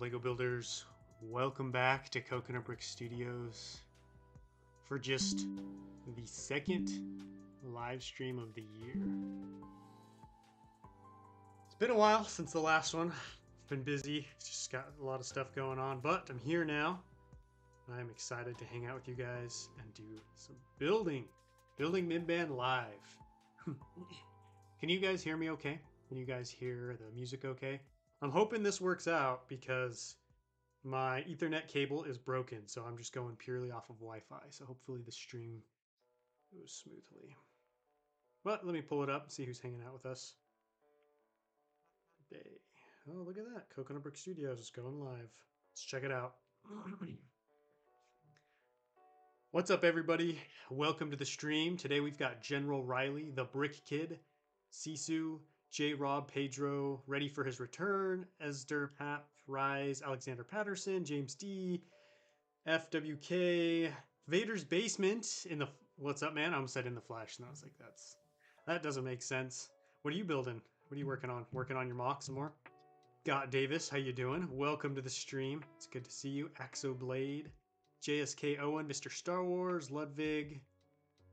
Lego builders, welcome back to Coconut Brick Studios for just the second live stream of the year. It's been a while since the last one. I've been busy, just got a lot of stuff going on, but I'm here now. I'm excited to hang out with you guys and do some building Mimban live. Can you guys hear me okay? Can you guys hear the music okay? I'm hoping this works out because my Ethernet cable is broken, so I'm just going purely off of Wi-Fi. So hopefully the stream goes smoothly. But let me pull it up and see who's hanging out with us today. Oh, look at that. Coconut Brick Studios is going live. Let's check it out. What's up, everybody? Welcome to the stream. Today we've got General Riley, the Brick Kid, Sisu, J. Rob Pedro, ready for his return, Esder Pap, Rise, Alexander Patterson, James D, FWK, Vader's Basement in the... What's up, man? I almost said in the flash, and I was like, that doesn't make sense. What are you building? What are you working on? Working on your mock some more? Scott Davis, how you doing? Welcome to the stream. It's good to see you. Axo Blade, JSK Owen, Mr. Star Wars, Ludwig.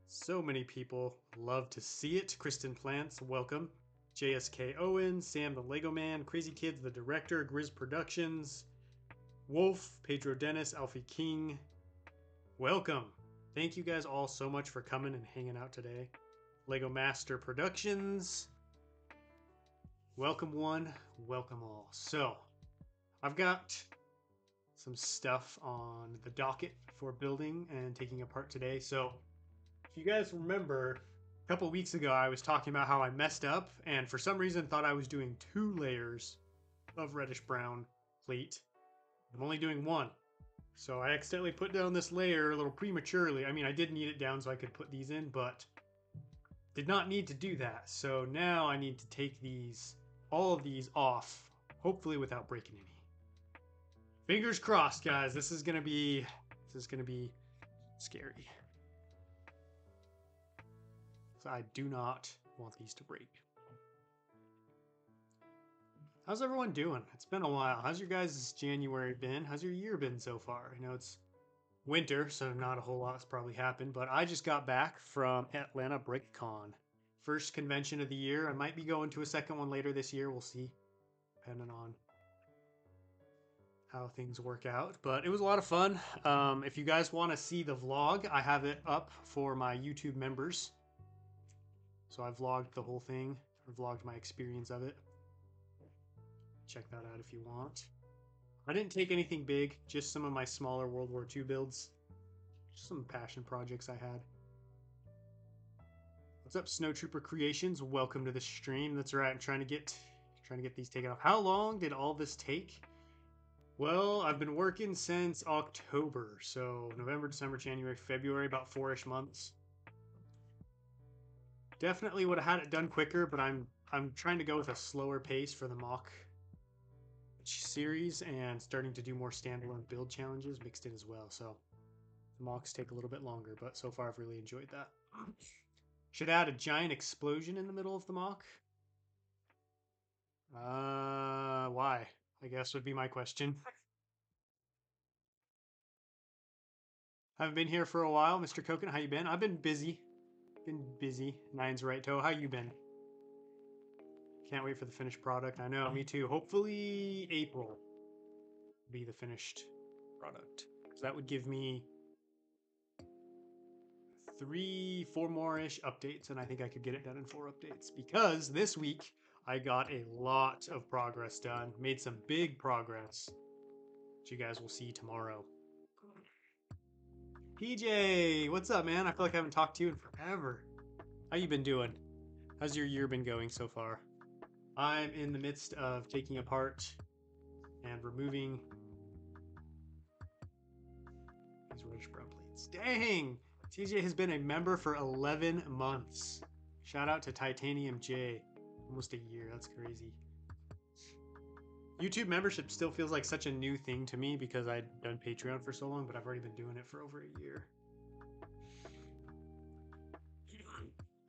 So many people love to see it. Kristen Plants, welcome. JSK Owen, Sam the Lego Man, Crazy Kids the director, Grizz Productions, Wolf, Pedro Dennis, Alfie King. Welcome. Thank you guys all so much for coming and hanging out today. Lego Master Productions. Welcome one, welcome all. So, I've got some stuff on the docket for building and taking apart today. So, if you guys remember, a couple weeks ago I was talking about how I messed up and for some reason thought I was doing 2 layers of reddish brown plate. I'm only doing 1. So I accidentally put down this layer a little prematurely. I mean, I did need it down so I could put these in, but did not need to do that. So now I need to take all of these off, hopefully without breaking any. Fingers crossed, guys. This is gonna be scary. I do not want these to break. How's everyone doing? It's been a while. How's your guys' January been? How's your year been so far? I know it's winter, so not a whole lot's probably happened, but I just got back from Atlanta BrickCon. First convention of the year. I might be going to a second one later this year. We'll see, depending on how things work out. But it was a lot of fun. If you guys want to see the vlog, I have it up for my YouTube members. So I vlogged the whole thing, or vlogged my experience of it. Check that out if you want. I didn't take anything big, just some of my smaller World War II builds. Just some passion projects I had. What's up, Snowtrooper Creations? Welcome to the stream. That's right, I'm trying to get these taken off. How long did all this take? Well, I've been working since October, so November, December, January, February, about 4-ish months. Definitely would have had it done quicker, but I'm trying to go with a slower pace for the mock series and starting to do more standalone build challenges mixed in as well. So the mocks take a little bit longer, but so far I've really enjoyed that. Should add a giant explosion in the middle of the mock. Why? I guess would be my question. Haven't been here for a while, Mr. Coconut. How you been? I've been busy. Nine's right toe. How you been? Can't wait for the finished product. I know, me too. Hopefully April will be the finished product. So that would give me 3-4 more-ish updates, and I think I could get it done in 4 updates. Because this week I got a lot of progress done. Made some big progress, which you guys will see tomorrow. PJ, what's up, man? I feel like I haven't talked to you in forever. How you been doing? How's your year been going so far? I'm in the midst of taking apart and removing these reddish brown plates. Dang! TJ has been a member for 11 months. Shout out to Titanium J. Almost a year. That's crazy. YouTube membership still feels like such a new thing to me because I'd done Patreon for so long, but I've already been doing it for over a year.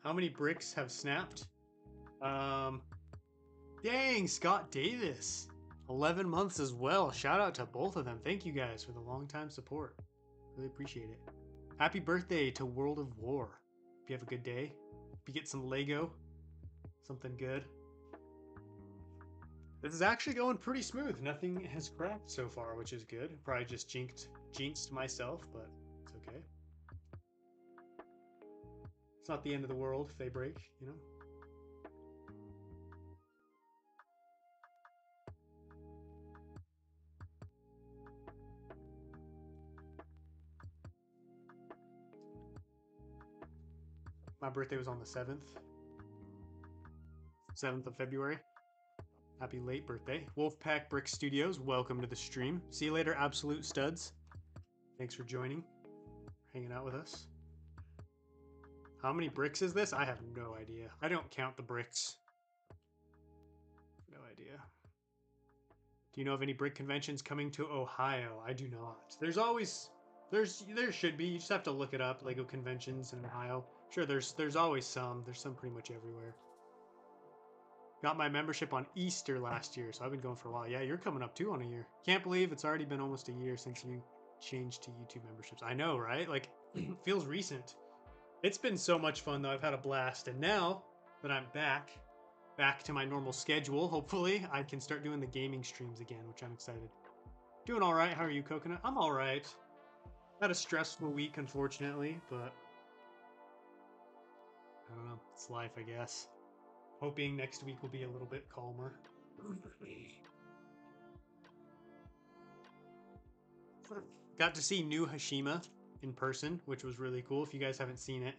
How many bricks have snapped? Dang, Scott Davis. 11 months as well. Shout out to both of them. Thank you guys for the long time support. Really appreciate it. Happy birthday to World of War. Hope you have a good day. Hope you get some Lego. Something good. This is actually going pretty smooth. Nothing has cracked so far, which is good. Probably just jinxed myself, but it's okay. It's not the end of the world if they break, you know? My birthday was on the 7th of February. Happy late birthday. Wolfpack Brick Studios, welcome to the stream. See you later, Absolute Studs. Thanks for joining, hanging out with us. How many bricks is this? I have no idea. I don't count the bricks. No idea. Do you know of any brick conventions coming to Ohio? I do not. There should be. You just have to look it up. Lego conventions in Ohio. Sure, there's always some. There's some pretty much everywhere. Got my membership on Easter last year, so I've been going for a while. Yeah, you're coming up too on a year. Can't believe it's already been almost a year since you changed to YouTube memberships. I know, right? Like, feels recent. It's been so much fun though. I've had a blast, and now that I'm back to my normal schedule, hopefully I can start doing the gaming streams again, which I'm excited. Doing all right. How are you, Coconut? I'm all right. Had a stressful week, unfortunately, but I don't know. It's life, I guess. Hoping next week will be a little bit calmer. Got to see New Hashima in person, which was really cool. If you guys haven't seen it,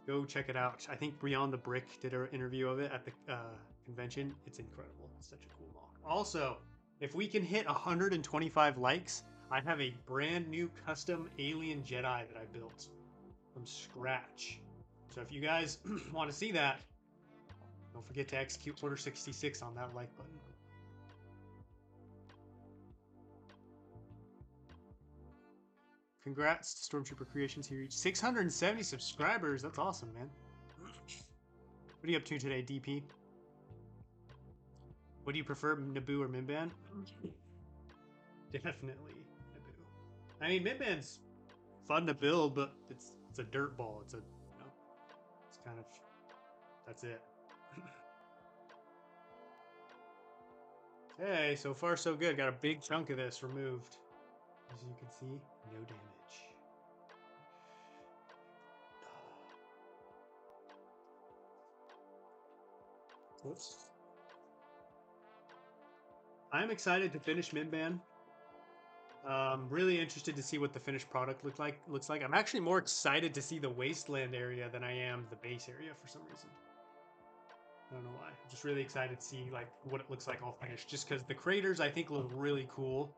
go check it out. I think Beyond the Brick did an interview of it at the convention. It's incredible. It's such a cool mock. Also, if we can hit 125 likes, I have a brand new custom alien Jedi that I built from scratch. So if you guys want to see that, don't forget to execute Order 66 on that like button. Congrats to Stormtrooper Creations. He reached 670 subscribers. That's awesome, man. What are you up to today, DP? What do you prefer, Naboo or Mimban? Definitely Naboo. I mean, Mimban's fun to build, but it's a dirt ball. It's a, you know, it's kind of, that's it. Okay, so far so good. Got a big chunk of this removed. As you can see, no damage. Whoops. I'm excited to finish Mimban. Really interested to see what the finished product looks like. I'm actually more excited to see the wasteland area than I am the base area for some reason. I don't know why. I'm just really excited to see like what it looks like all finished. Just because the craters I think look really cool.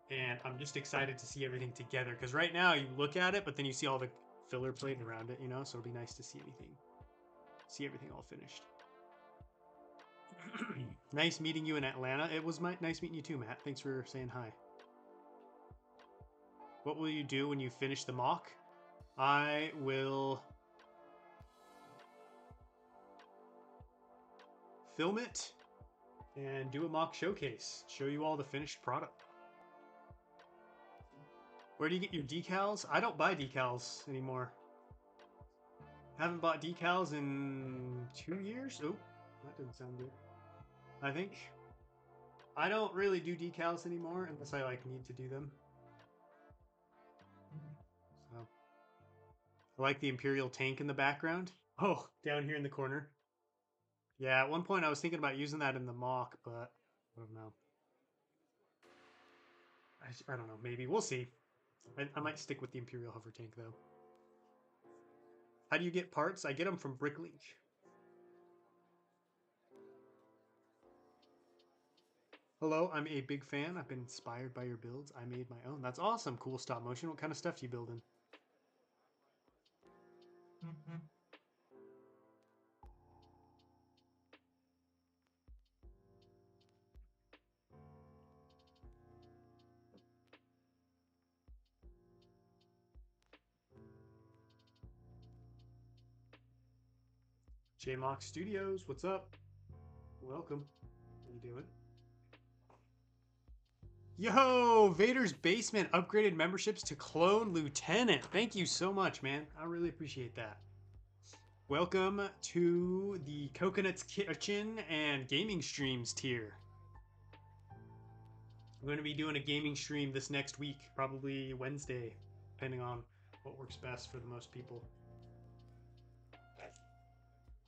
And I'm just excited to see everything together. Because right now you look at it, but then you see all the filler plate around it, you know? So it'll be nice to see everything all finished. Nice meeting you in Atlanta. It was nice meeting you too, Matt. Thanks for saying hi. What will you do when you finish the mock? I will film it and do a mock showcase. Show you all the finished product. Where do you get your decals? I don't buy decals anymore. Haven't bought decals in 2 years. Oh, that didn't sound good. I think I don't really do decals anymore unless I like need to do them. So I like the Imperial tank in the background. Oh, down here in the corner. Yeah, at one point I was thinking about using that in the mock, but I don't know. I don't know. Maybe we'll see. I might stick with the Imperial hover tank though. How do you get parts? I get them from Bricklink. Hello, I'm a big fan. I've been inspired by your builds. I made my own. That's awesome. Cool stop motion. What kind of stuff do you build in? JMock Studios, what's up? welcome. How you doing? Yo, Vader's Basement upgraded memberships to Clone Lieutenant. Thank you so much, man. I really appreciate that. Welcome to the Coconut's Kitchen and Gaming Streams tier. I'm going to be doing a gaming stream this next week, probably Wednesday, depending on what works best for the most people.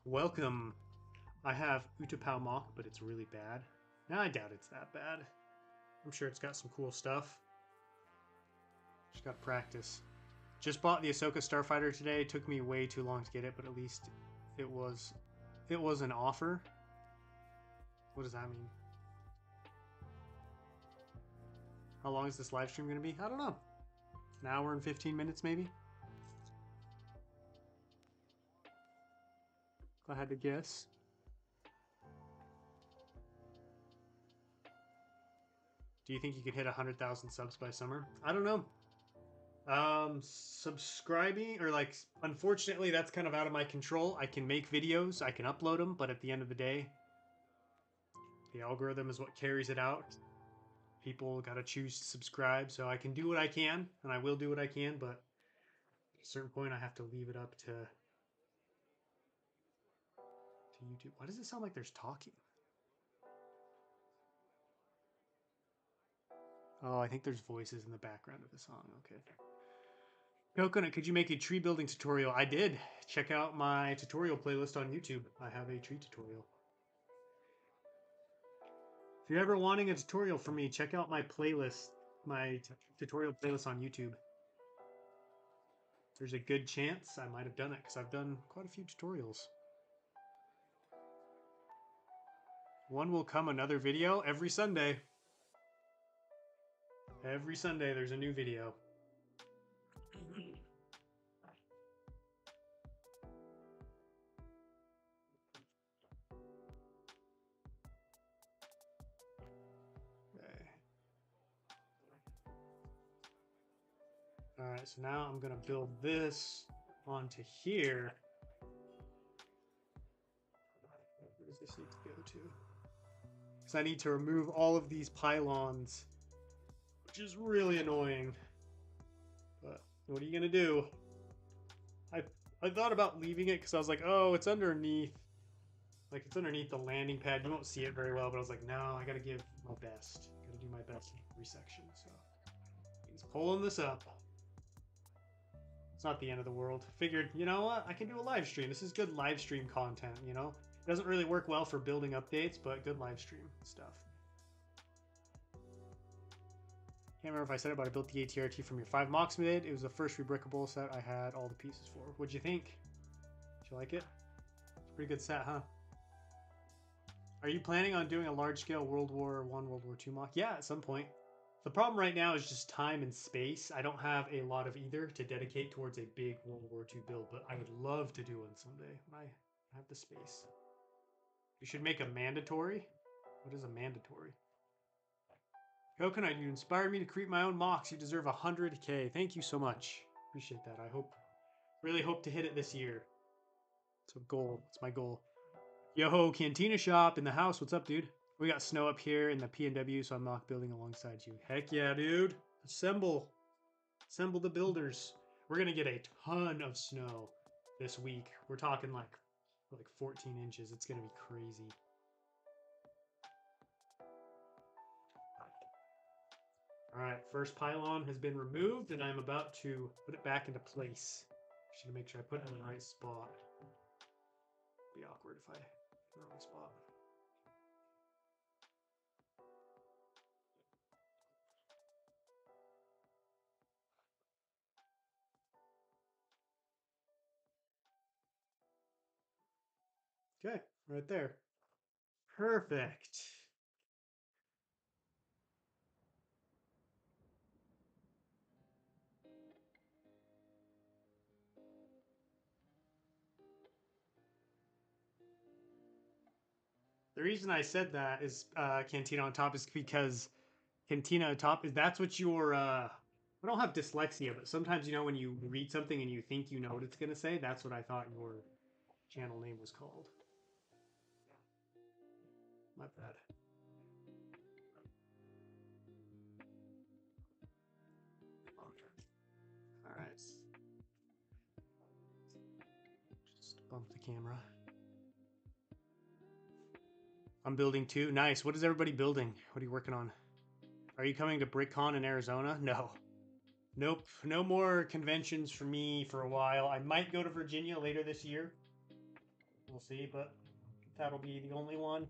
Welcome. I have Utapau Mock, but it's really bad. Now I doubt it's that bad. I'm sure it's got some cool stuff. Just got to practice. Just bought the Ahsoka Starfighter today. It took me way too long to get it, but at least it was an offer. What does that mean? How long is this live stream going to be? I don't know. An hour and 15 minutes, maybe? If I had to guess. Do you think you could hit 100,000 subs by summer? I don't know. Subscribing, or like, unfortunately, that's kind of out of my control. I can make videos, I can upload them, but at the end of the day, the algorithm is what carries it out. People got to choose to subscribe, so I can do what I can, and I will do what I can, but at a certain point, I have to leave it up to YouTube. Why does it sound like there's talking? Oh, I think there's voices in the background of the song. Okay. Coconut, could you make a tree building tutorial? I did. Check out my tutorial playlist on YouTube. I have a tree tutorial. If you're ever wanting a tutorial from me, check out my playlist, my tutorial playlist on YouTube. There's a good chance I might have done it because I've done quite a few tutorials. One will come another video every Sunday. Every Sunday there's a new video. Alright, so now I'm going to build this onto here. Where does this need to go to? Because I need to remove all of these pylons, which is really annoying. But what are you going to do? I thought about leaving it because I was like, oh, it's underneath. Like, it's underneath the landing pad. You won't see it very well, but I was like, no, I got to give my best. Got to do my best resection. So, he's pulling this up. It's not the end of the world. Figured, you know what? I can do a live stream. This is good live stream content, you know? It doesn't really work well for building updates, but good live stream stuff. Can't remember if I said it, but I built the ATRT from your 5 mocks mid. It was the first rebrickable set I had all the pieces for. What'd you think? Did you like it? It's a pretty good set, huh? Are you planning on doing a large-scale World War I, World War II mock? Yeah, at some point. The problem right now is just time and space. I don't have a lot of either to dedicate towards a big World War II build, but I would love to do one someday when I have the space. You should make a mandatory. What is a mandatory? Coconut, you inspired me to create my own mocks. You deserve 100K. Thank you so much. Appreciate that. I really hope to hit it this year. It's a goal. It's my goal. Yo, Cantina Shop in the house. What's up, dude? We got snow up here in the PNW, so I'm mock building alongside you. Heck yeah, dude. Assemble. Assemble the builders. We're going to get a ton of snow this week. We're talking like 14 inches. It's going to be crazy. All right, first pylon has been removed, and I'm about to put it back into place. Just to make sure I put it in the right spot. It'd be awkward if I put it in the wrong spot. Okay, right there. Perfect. The reason I said that is Cantina on top is because Cantina on top is that's what your I don't have dyslexia, but sometimes you know when you read something and you think you know what it's gonna say, that's what I thought your channel name was called. My bad. All right. Just bump the camera. I'm building too. Nice. What is everybody building? What are you working on? Are you coming to BrickCon in Arizona? No. Nope. No more conventions for me for a while. I might go to Virginia later this year. We'll see, but that'll be the only one.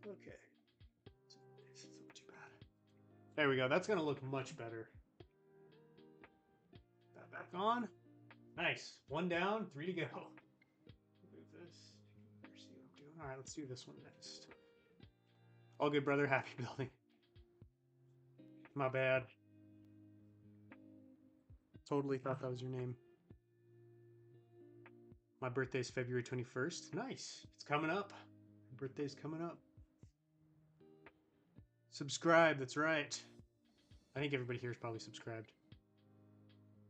Okay. It's not too bad. There we go. That's going to look much better. That back on. Nice. 1 down, 3 to go. Move this. See what I'm doing. All right, let's do this one next. All good, brother. Happy building. My bad. Totally thought that was your name. My birthday's February 21st. Nice. It's coming up. My birthday's coming up. Subscribe. That's right. I think everybody here is probably subscribed.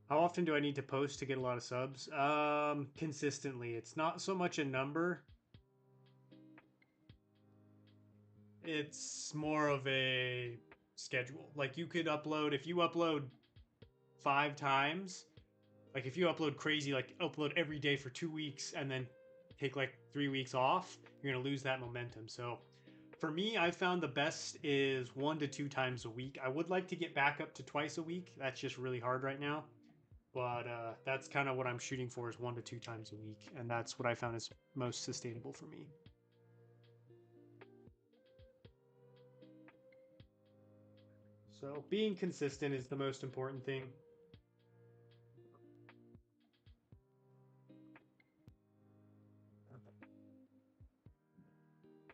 How often do I need to post to get a lot of subs? Consistently. It's not so much a number. It's more of a schedule. Like you could upload, if you upload 5 times, like if you upload crazy, like upload every day for 2 weeks and then take like 3 weeks off, you're going to lose that momentum. So for me, I found the best is 1 to 2 times a week. I would like to get back up to twice a week. That's just really hard right now. But that's kind of what I'm shooting for, is 1 to 2 times a week. And that's what I found is most sustainable for me. So being consistent is the most important thing.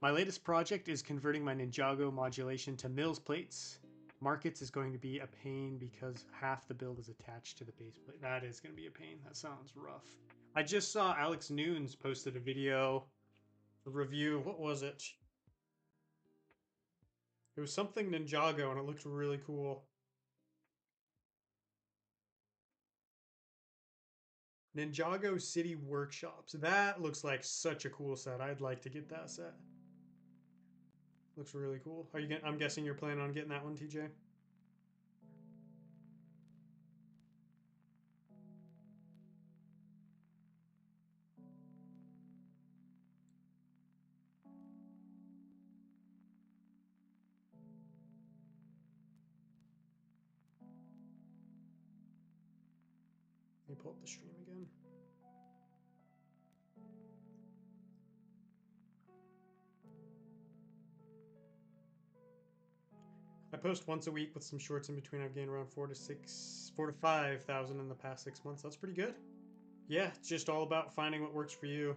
My latest project is converting my Ninjago modulation to Mills plates. Markets is going to be a pain because half the build is attached to the base plate. That is going to be a pain. That sounds rough. I just saw Alex Noons posted a video, a review. What was it? It was something Ninjago and it looked really cool. Ninjago City Workshops. That looks like such a cool set. I'd like to get that set. Looks really cool. Are you getting, I'm guessing you're planning on getting that one, TJ? Let me pull up the stream again. I post once a week with some shorts in between. I've gained around 4 to 5,000 in the past 6 months. That's pretty good. Yeah, it's just all about finding what works for you.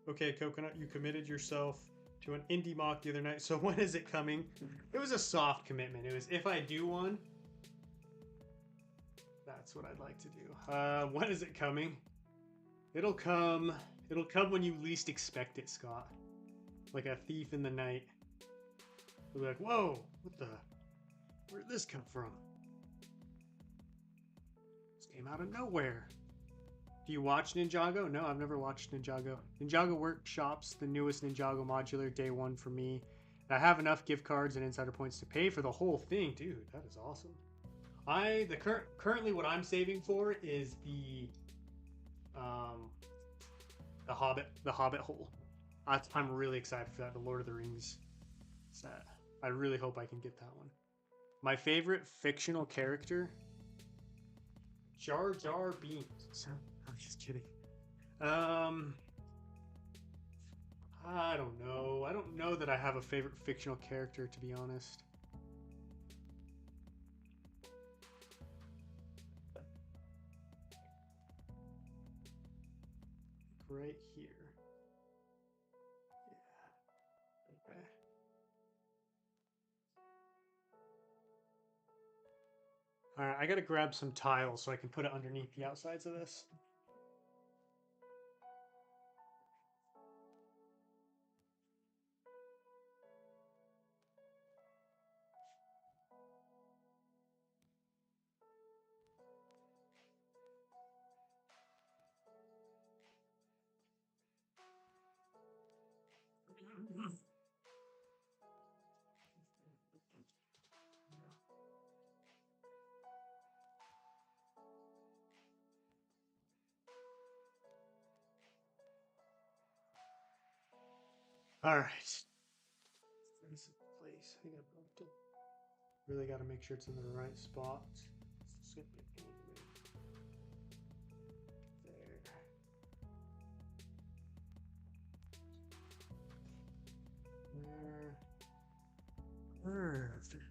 Okay, Coconut, you committed yourself to an indie mock the other night. So when is it coming? It was a soft commitment. It was if I do one, that's what I'd like to do. When is it coming? It'll come when you least expect it, Scott. Like a thief in the night. You'll be like, whoa, where'd this come from? This came out of nowhere. Do you watch Ninjago? No, I've never watched Ninjago. Ninjago Workshops, the newest Ninjago modular, day 1 for me. I have enough gift cards and insider points to pay for the whole thing. Dude, that is awesome. Currently what I'm saving for is the Hobbit hole. I'm really excited for that, the Lord of the Rings set. I really hope I can get that one. My favorite fictional character? Jar Jar Binks. I'm just kidding. I don't know. I don't know that I have a favorite fictional character, to be honest. Right here. Yeah. Okay. All right, I gotta grab some tiles so I can put it underneath the outsides of this. All right. This is the place. I think I broke it. Really got to make sure it's in the right spot. There. Perfect.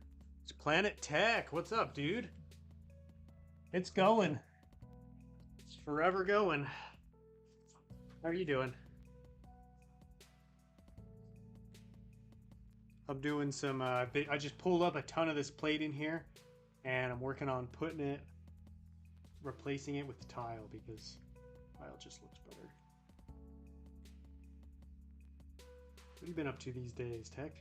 It's Planet Tech. What's up, dude? It's going. It's forever going. How are you doing? I'm doing some, I just pulled up a ton of this plate in here, and I'm working on putting it, replacing it with tile, because tile just looks better. What have you been up to these days, Tech?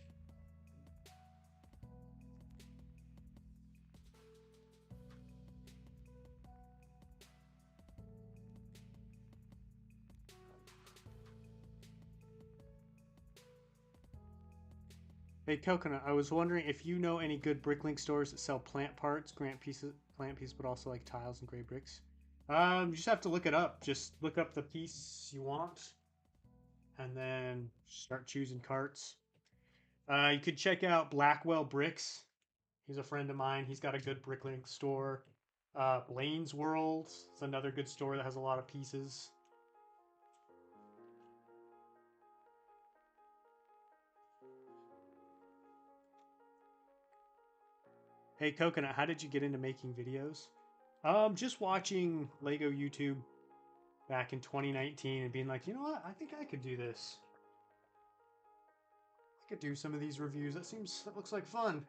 Hey Coconut, I was wondering if you know any good Bricklink stores that sell plant parts, plant pieces, but also like tiles and gray bricks. You just have to look it up. Just look up the piece you want, and then start choosing carts. You could check out Blackwell Bricks. He's a friend of mine. He's got a good Bricklink store. Blaine's World is another good store that has a lot of pieces. Hey Coconut, how did you get into making videos? Just watching Lego YouTube back in 2019 and being like, you know what? I think I could do this. I could do some of these reviews. That looks like fun.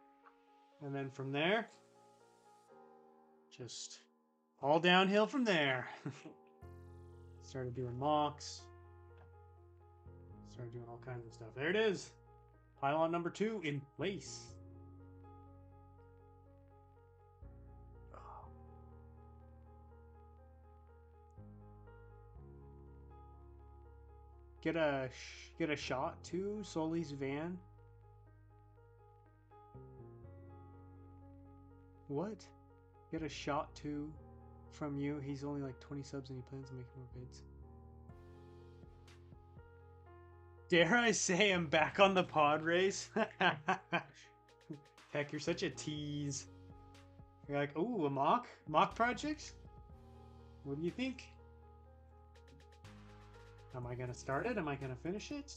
And then from there, just all downhill from there. Started doing mocks. Started doing all kinds of stuff. There it is. Pylon number 2 in place. Get a shot to Sully's van. What? Get a shot to from you. He's only like 20 subs and he plans to make more vids. Dare I say I'm back on the pod race? Heck, you're such a tease. You're like, ooh, a mock project? What do you think? Am I gonna start it? Am I gonna finish it?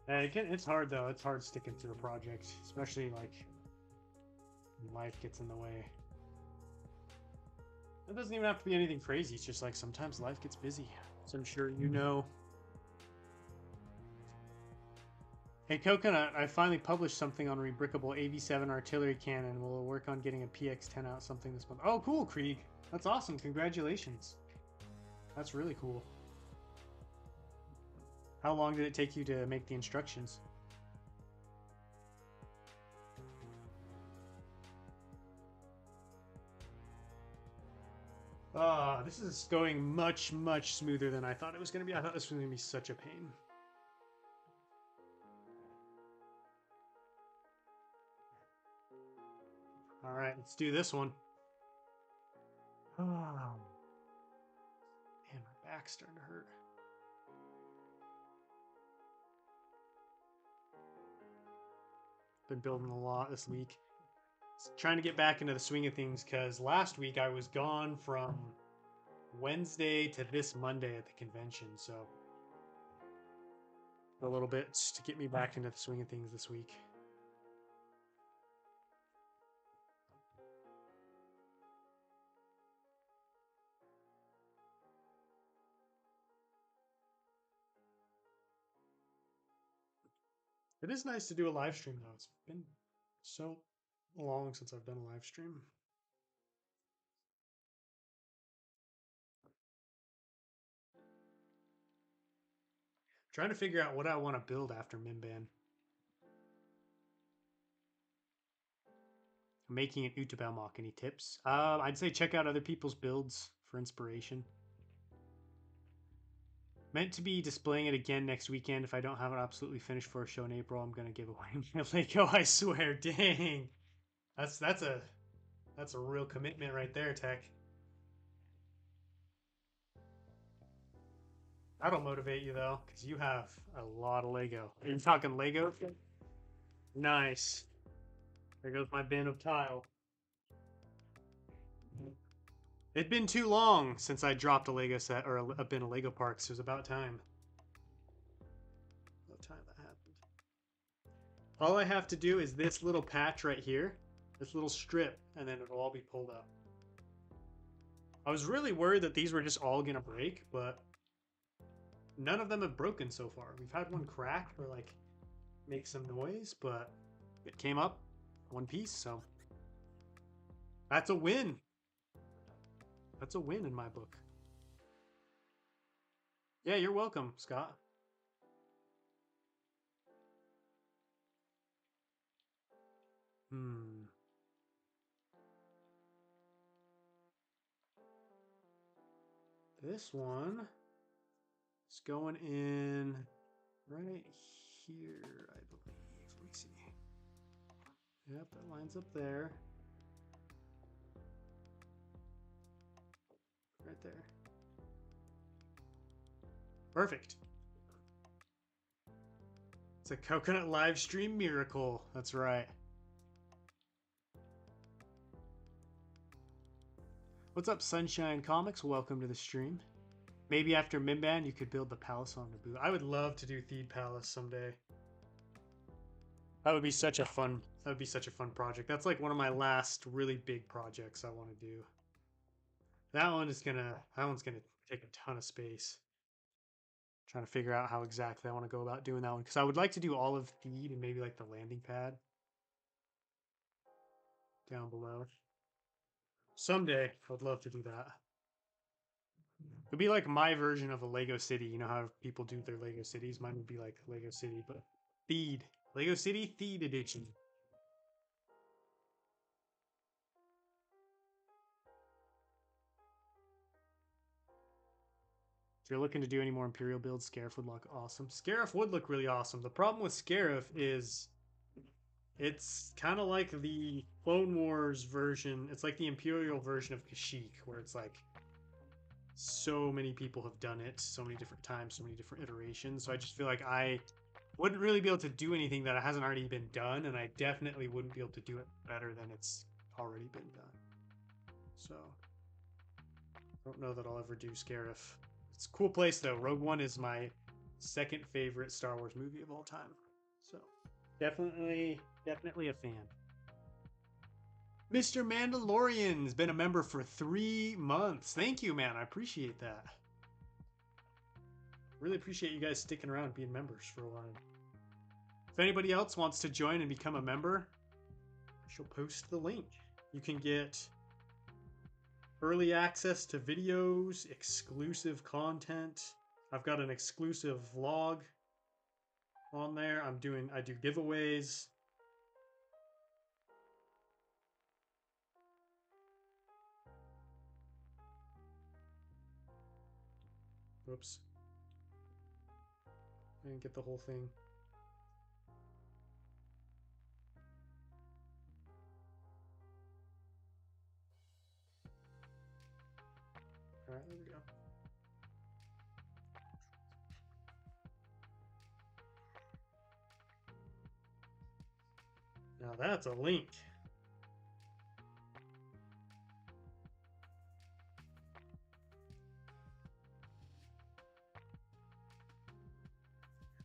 It's hard though. It's hard sticking to a project, especially like when life gets in the way. It doesn't even have to be anything crazy. It's just like sometimes life gets busy. So I'm sure you know. Hey Coconut, I finally published something on Rebrickable AV7 artillery cannon. We'll work on getting a PX10 out something this month. Oh, cool, Krieg. That's awesome. Congratulations. That's really cool. How long did it take you to make the instructions? This is going much, much smoother than I thought it was going to be. I thought this was going to be such a pain. All right, let's do this one. Oh. Man, my back's starting to hurt. Been building a lot this week. Trying to get back into the swing of things because last week I was gone from Wednesday to this Monday at the convention, so a little bit to get me back into the swing of things this week. It is nice to do a live stream though. It's been so long since I've done a live stream. Trying to figure out what I want to build after Mimban. I'm making an Utabao mock. Any tips? I'd say check out other people's builds for inspiration. Meant to be displaying it again next weekend. If I don't have it absolutely finished for a show in April, I'm gonna give away my Lego. I swear, dang. That's a real commitment right there, Tech. That'll motivate you though, because you have a lot of Lego. Are you talking Lego? Nice. There goes my bin of tile. It'd been too long since I dropped a Lego set or a bin of Lego parks. It was about time. About time that happened. All I have to do is this little patch right here, this little strip, and then it'll all be pulled up. I was really worried that these were just all gonna break, but none of them have broken so far. We've had one crack or like make some noise, but it came up one piece, so that's a win. That's a win in my book. Yeah, you're welcome, Scott. This one is going in right here, I believe. Let me see. Yep, that lines up there. Right there. Perfect. It's a coconut live stream miracle. That's right. What's up, Sunshine Comics? Welcome to the stream. Maybe after Mimban, you could build the palace on Naboo. I would love to do Theed Palace someday. That would be such a fun. That would be such a fun project. That's like one of my last really big projects I want to do. That one's gonna take a ton of space. Trying to figure out how exactly I want to go about doing that one, because I would like to do all of Theed and maybe like the landing pad down below. Someday, I'd love to do that. It'd be like my version of a Lego City. You know how people do their Lego Cities? Mine would be like Lego City, but Theed. Lego City Theed Edition. If you're looking to do any more Imperial builds, Scarif would look awesome. Scarif would look really awesome. The problem with Scarif is it's kind of like the Clone Wars version. It's like the Imperial version of Kashyyyk, where it's like so many people have done it so many different times, so many different iterations. So I just feel like I wouldn't really be able to do anything that hasn't already been done, and I definitely wouldn't be able to do it better than it's already been done. So I don't know that I'll ever do Scarif. It's a cool place though. Rogue One is my second favorite Star Wars movie of all time. So definitely a fan. Mr. Mandalorian's been a member for 3 months. Thank you, man. I appreciate that. Really appreciate you guys sticking around being members for a while. If anybody else wants to join and become a member, I shall post the link. You can get early access to videos, exclusive content. I've got an exclusive vlog on there. I do giveaways. Whoops. I didn't get the whole thing. All right, there we go. Now that's a link.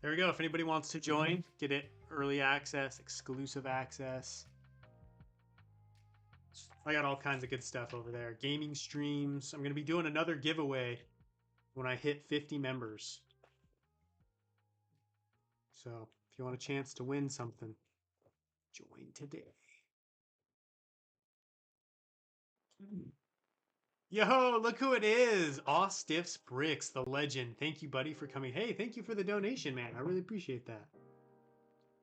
There we go. If anybody wants to join, get it early access, exclusive access. I got all kinds of good stuff over there. Gaming streams. I'm going to be doing another giveaway when I hit 50 members. So if you want a chance to win something, join today. Yo, look who it is. Stiffs Bricks, the legend. Thank you, buddy, for coming. Hey, thank you for the donation, man. I really appreciate that.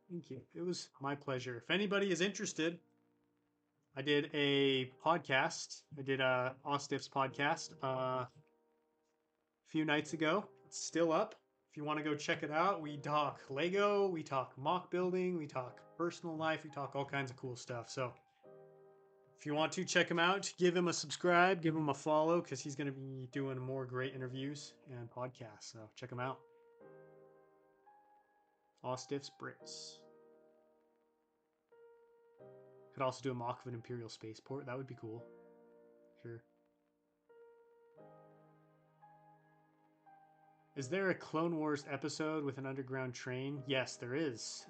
Thank you. It was my pleasure. If anybody is interested, I did a podcast. I did a Stiffs podcast a few nights ago. It's still up. If you want to go check it out, we talk Lego, we talk mock building, we talk personal life, we talk all kinds of cool stuff. So if you want to check him out, give him a subscribe, give him a follow, because he's going to be doing more great interviews and podcasts. So check him out. Ostiff's Brits. Could also do a mock of an Imperial spaceport. That would be cool. Sure. Is there a Clone Wars episode with an underground train? Yes, there is.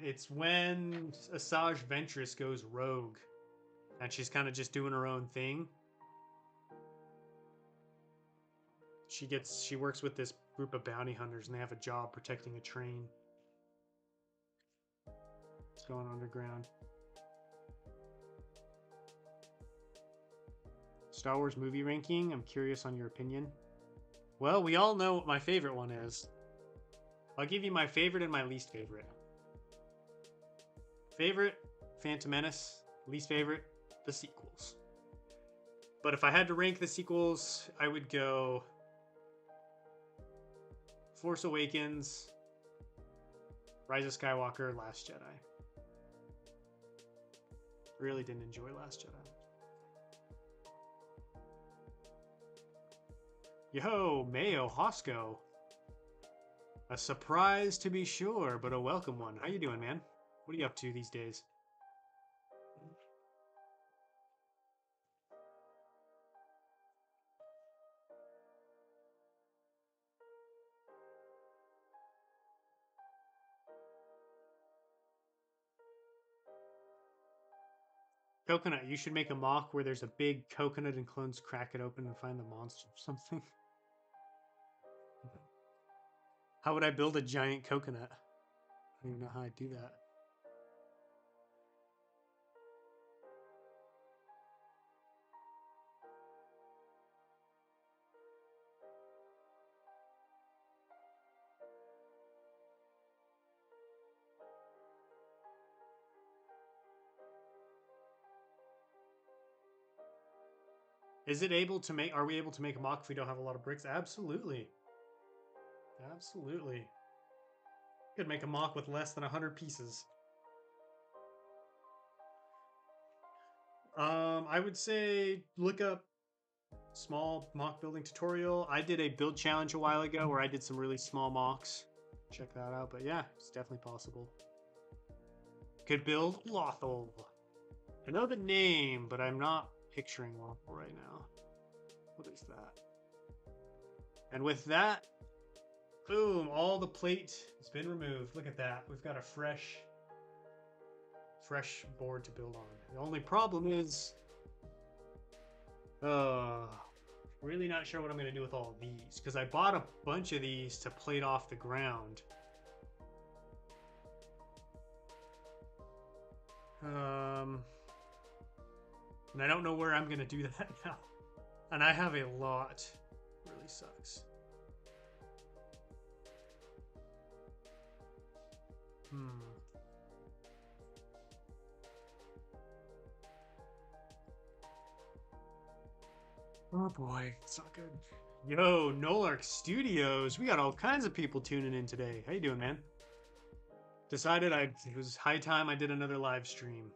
It's when Asajj Ventress goes rogue. And she's kind of just doing her own thing. She works with this group of bounty hunters and they have a job protecting a train. It's going underground. Star Wars movie ranking. I'm curious on your opinion. Well, we all know what my favorite one is. I'll give you my favorite and my least favorite. Favorite, Phantom Menace. Least favorite, the sequels. But if I had to rank the sequels, I would go Force Awakens, Rise of Skywalker, Last Jedi. Really didn't enjoy Last Jedi. Yo, Mayo Hosco. A surprise to be sure, but a welcome one. How you doing, man? What are you up to these days? Coconut, you should make a mock where there's a big coconut and clones crack it open and find the monster or something. How would I build a giant coconut? I don't even know how I'd do that. Is it able to make, are we able to make a mock if we don't have a lot of bricks? Absolutely. Absolutely. Could make a mock with less than 100 pieces. I would say look up small mock building tutorial. I did a build challenge a while ago where I did some really small mocks. Check that out. But yeah, it's definitely possible. Could build Lothal. I know the name, but I'm not picturing Lothal right now. What is that? And with that, boom, all the plate has been removed. Look at that. We've got a fresh board to build on. The only problem is, really not sure what I'm going to do with all of these, because I bought a bunch of these to plate off the ground. And I don't know where I'm going to do that now. And I have a lot. Really sucks. Oh boy, it's not good. Yo, Nolark Studios. We got all kinds of people tuning in today. How you doing, man? Decided it was high time I did another live stream.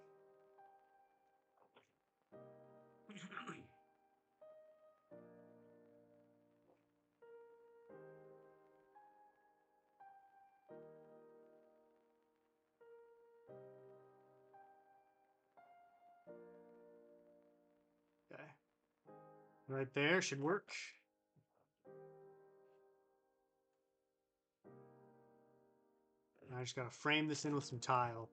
Okay. Right there should work. I just gotta frame this in with some tile.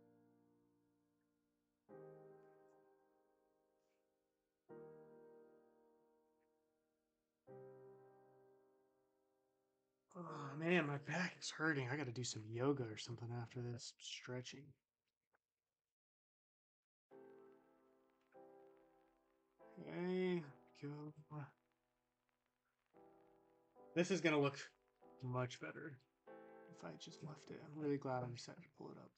Oh man, my back is hurting. I gotta do some yoga or something after this. Stretching. Okay, go. This is gonna look much better if I just left it. I'm really glad I decided to pull it up.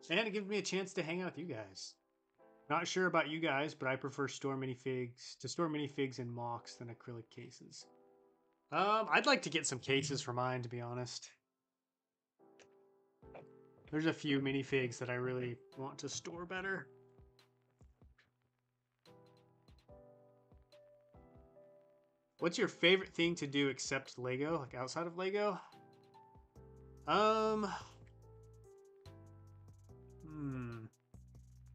And it gives me a chance to hang out with you guys. Not sure about you guys, but I prefer store minifigs in mocks than acrylic cases. I'd like to get some cases for mine, to be honest. There's a few minifigs that I really want to store better. What's your favorite thing to do except Lego, like outside of Lego?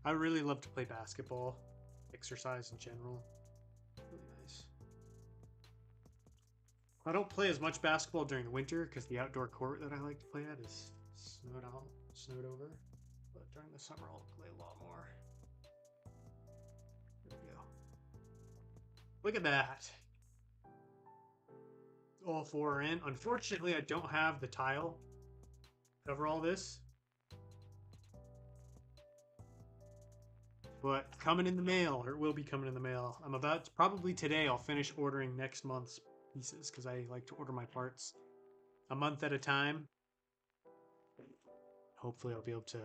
I really love to play basketball, exercise in general. Really nice. I don't play as much basketball during the winter because the outdoor court that I like to play at is snowed over. But during the summer, I'll play a lot more. There we go. Look at that. All four are in. Unfortunately, I don't have the tile to cover all this. But coming in the mail, or it will be coming in the mail. I'm about to, probably today, I'll finish ordering next month's pieces because I like to order my parts a month at a time. Hopefully I'll be able to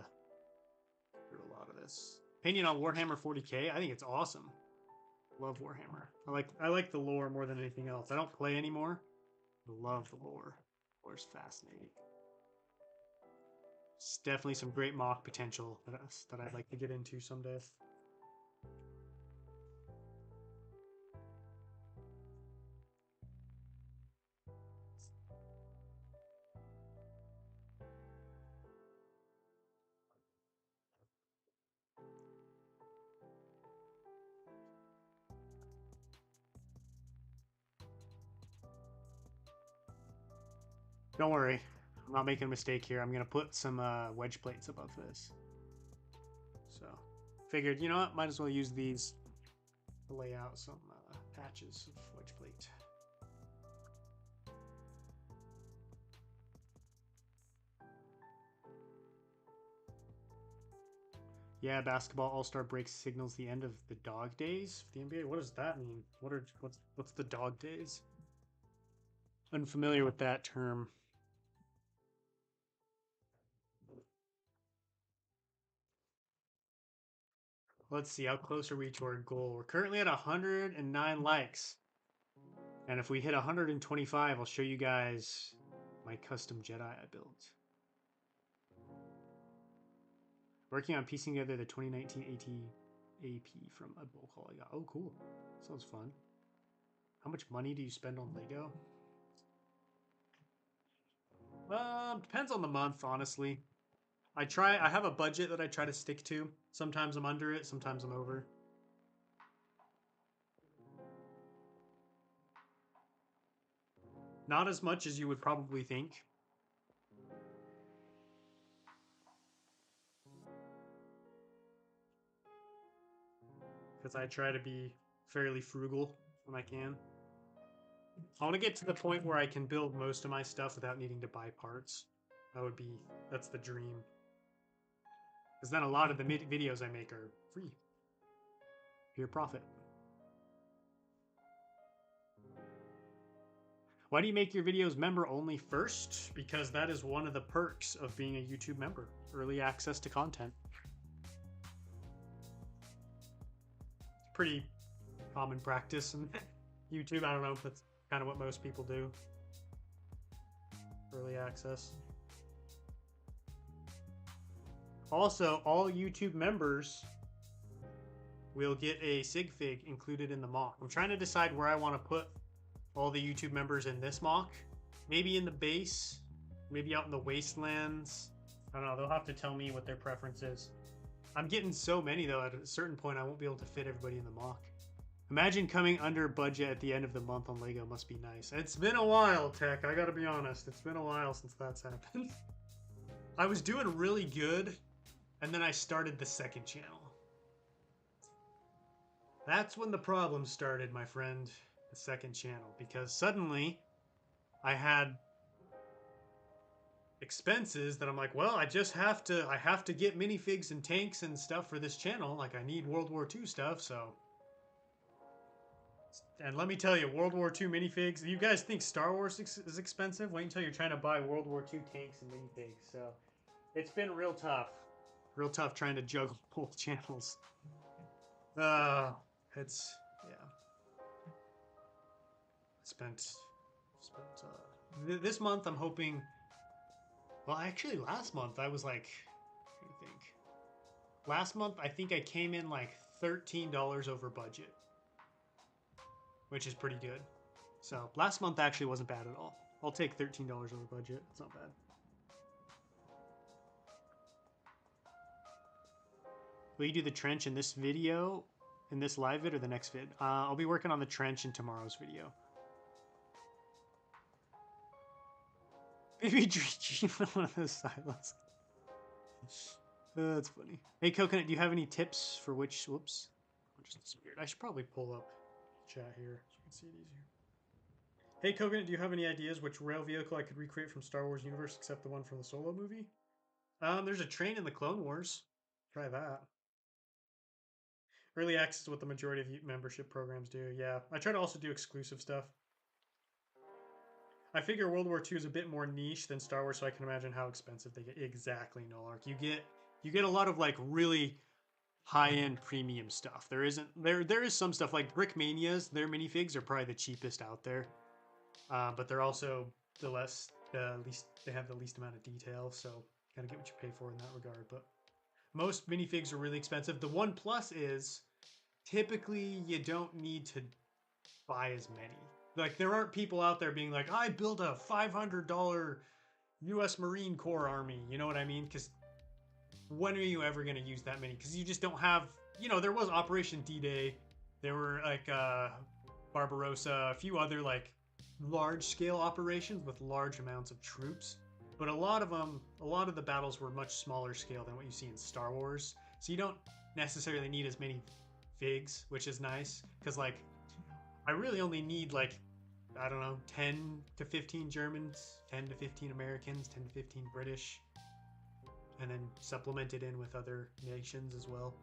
do a lot of this. Opinion on Warhammer 40k? I think it's awesome. Love Warhammer. I like the lore more than anything else. I don't play anymore. I love the lore. Lore's fascinating. It's definitely some great mock potential that I'd like to get into someday. Don't worry, I'm not making a mistake here. I'm gonna put some wedge plates above this. So, figured, you know what? Might as well use these to lay out some patches of wedge plate. Yeah, basketball all-star break signals the end of the dog days for the NBA. What does that mean? What's the dog days? Unfamiliar with that term. Let's see, how close are we to our goal? We're currently at 109 likes. And if we hit 125, I'll show you guys my custom Jedi I built. Working on piecing together the 2019 AP from a bulk haul I got. Oh, cool. Sounds fun. How much money do you spend on Lego? Depends on the month, honestly. I have a budget that I try to stick to. Sometimes I'm under it, sometimes I'm over. Not as much as you would probably think. Because I try to be fairly frugal when I can. I want to get to the point where I can build most of my stuff without needing to buy parts. That's the dream. Because then a lot of the videos I make are free. Pure profit. Why do you make your videos member only first? Because that is one of the perks of being a YouTube member. Early access to content. It's pretty common practice in YouTube. I don't know if that's kind of what most people do. Early access. Also, all YouTube members will get a sig fig included in the mock. I'm trying to decide where I want to put all the YouTube members in this mock. Maybe in the base, maybe out in the wastelands. I don't know, they'll have to tell me what their preference is. I'm getting so many though, at a certain point I won't be able to fit everybody in the mock. Imagine coming under budget at the end of the month on Lego. Must be nice. It's been a while, Tech, I gotta be honest. It's been a while since that's happened. I was doing really good, and then I started the second channel. That's when the problem started, my friend. The second channel, because suddenly I had expenses that I'm like, well, I have to get minifigs and tanks and stuff for this channel. Like, I need World War II stuff, so. And let me tell you, World War II minifigs, you guys think Star Wars is expensive? Wait until you're trying to buy World War II tanks and minifigs. So it's been real tough. Real tough trying to juggle both channels. Yeah. Spent Spent, this month I'm hoping. Well, actually, last month I was like, I think. Last month I think I came in like $13 over budget, which is pretty good. So last month actually wasn't bad at all. I'll take $13 over budget. It's not bad. Will you do the trench in this video, in this live vid, or the next vid? I'll be working on the trench in tomorrow's video. Maybe dream one of those silos. That's funny. Hey, Coconut, do you have any tips for which... Whoops. I just disappeared. I should probably pull up chat here so you can see it easier. Hey, Coconut, do you have any ideas which rail vehicle I could recreate from Star Wars universe except the one from the Solo movie? There's a train in the Clone Wars. Try that. Early access is what the majority of membership programs do. Yeah, I try to also do exclusive stuff. I figure World War II is a bit more niche than Star Wars, so I can imagine how expensive they get. Exactly, Nolark. You get a lot of like really high-end premium stuff. There is some stuff like Brickmanias. Their minifigs are probably the cheapest out there, but they're also the least they have the least amount of detail. So gotta get what you pay for in that regard. But most minifigs are really expensive. The one plus is typically you don't need to buy as many. Like, there aren't people out there being like, I built a $500 U.S. Marine Corps army. You know what I mean? Because when are you ever going to use that many? Because you just don't have, you know, there was Operation D-Day. There were, like, Barbarossa, a few other, like, large-scale operations with large amounts of troops. But a lot of the battles were much smaller scale than what you see in Star Wars. So you don't necessarily need as many figs, which is nice. Because, like, I really only need, like, I don't know, 10 to 15 Germans, 10 to 15 Americans, 10 to 15 British, and then supplement it in with other nations as well.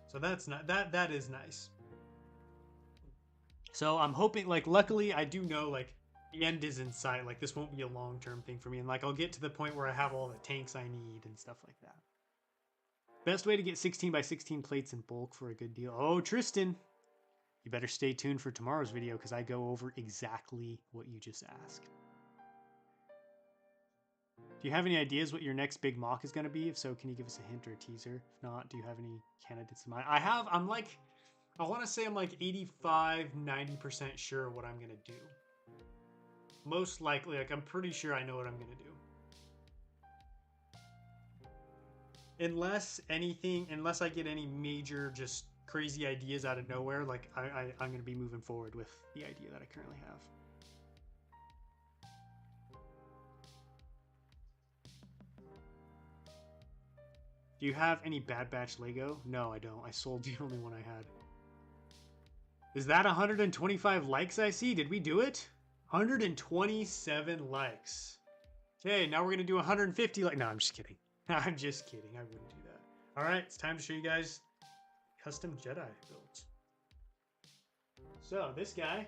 So that's not that is nice. So I'm hoping, like, luckily I do know, like, the end is in sight. Like, this won't be a long-term thing for me, and like I'll get to the point where I have all the tanks I need and stuff like that. Best way to get 16 by 16 plates in bulk for a good deal. Oh, Tristan. You better stay tuned for tomorrow's video because I go over exactly what you just asked. Do you have any ideas what your next big mock is going to be? If so, can you give us a hint or a teaser? If not, do you have any candidates in mind? I'm like 85, 90% sure what I'm going to do. Most likely, like, I'm pretty sure I know what I'm going to do. Unless I get any major just crazy ideas out of nowhere, like I'm going to be moving forward with the idea that I currently have. Do you have any Bad Batch Lego? No, I don't. I sold the only one I had. Is that 125 likes I see? Did we do it? 127 likes. Okay, now we're going to do 150 likes. No, I'm just kidding. I'm just kidding. I wouldn't do that. All right, it's time to show you guys custom Jedi builds. So this guy,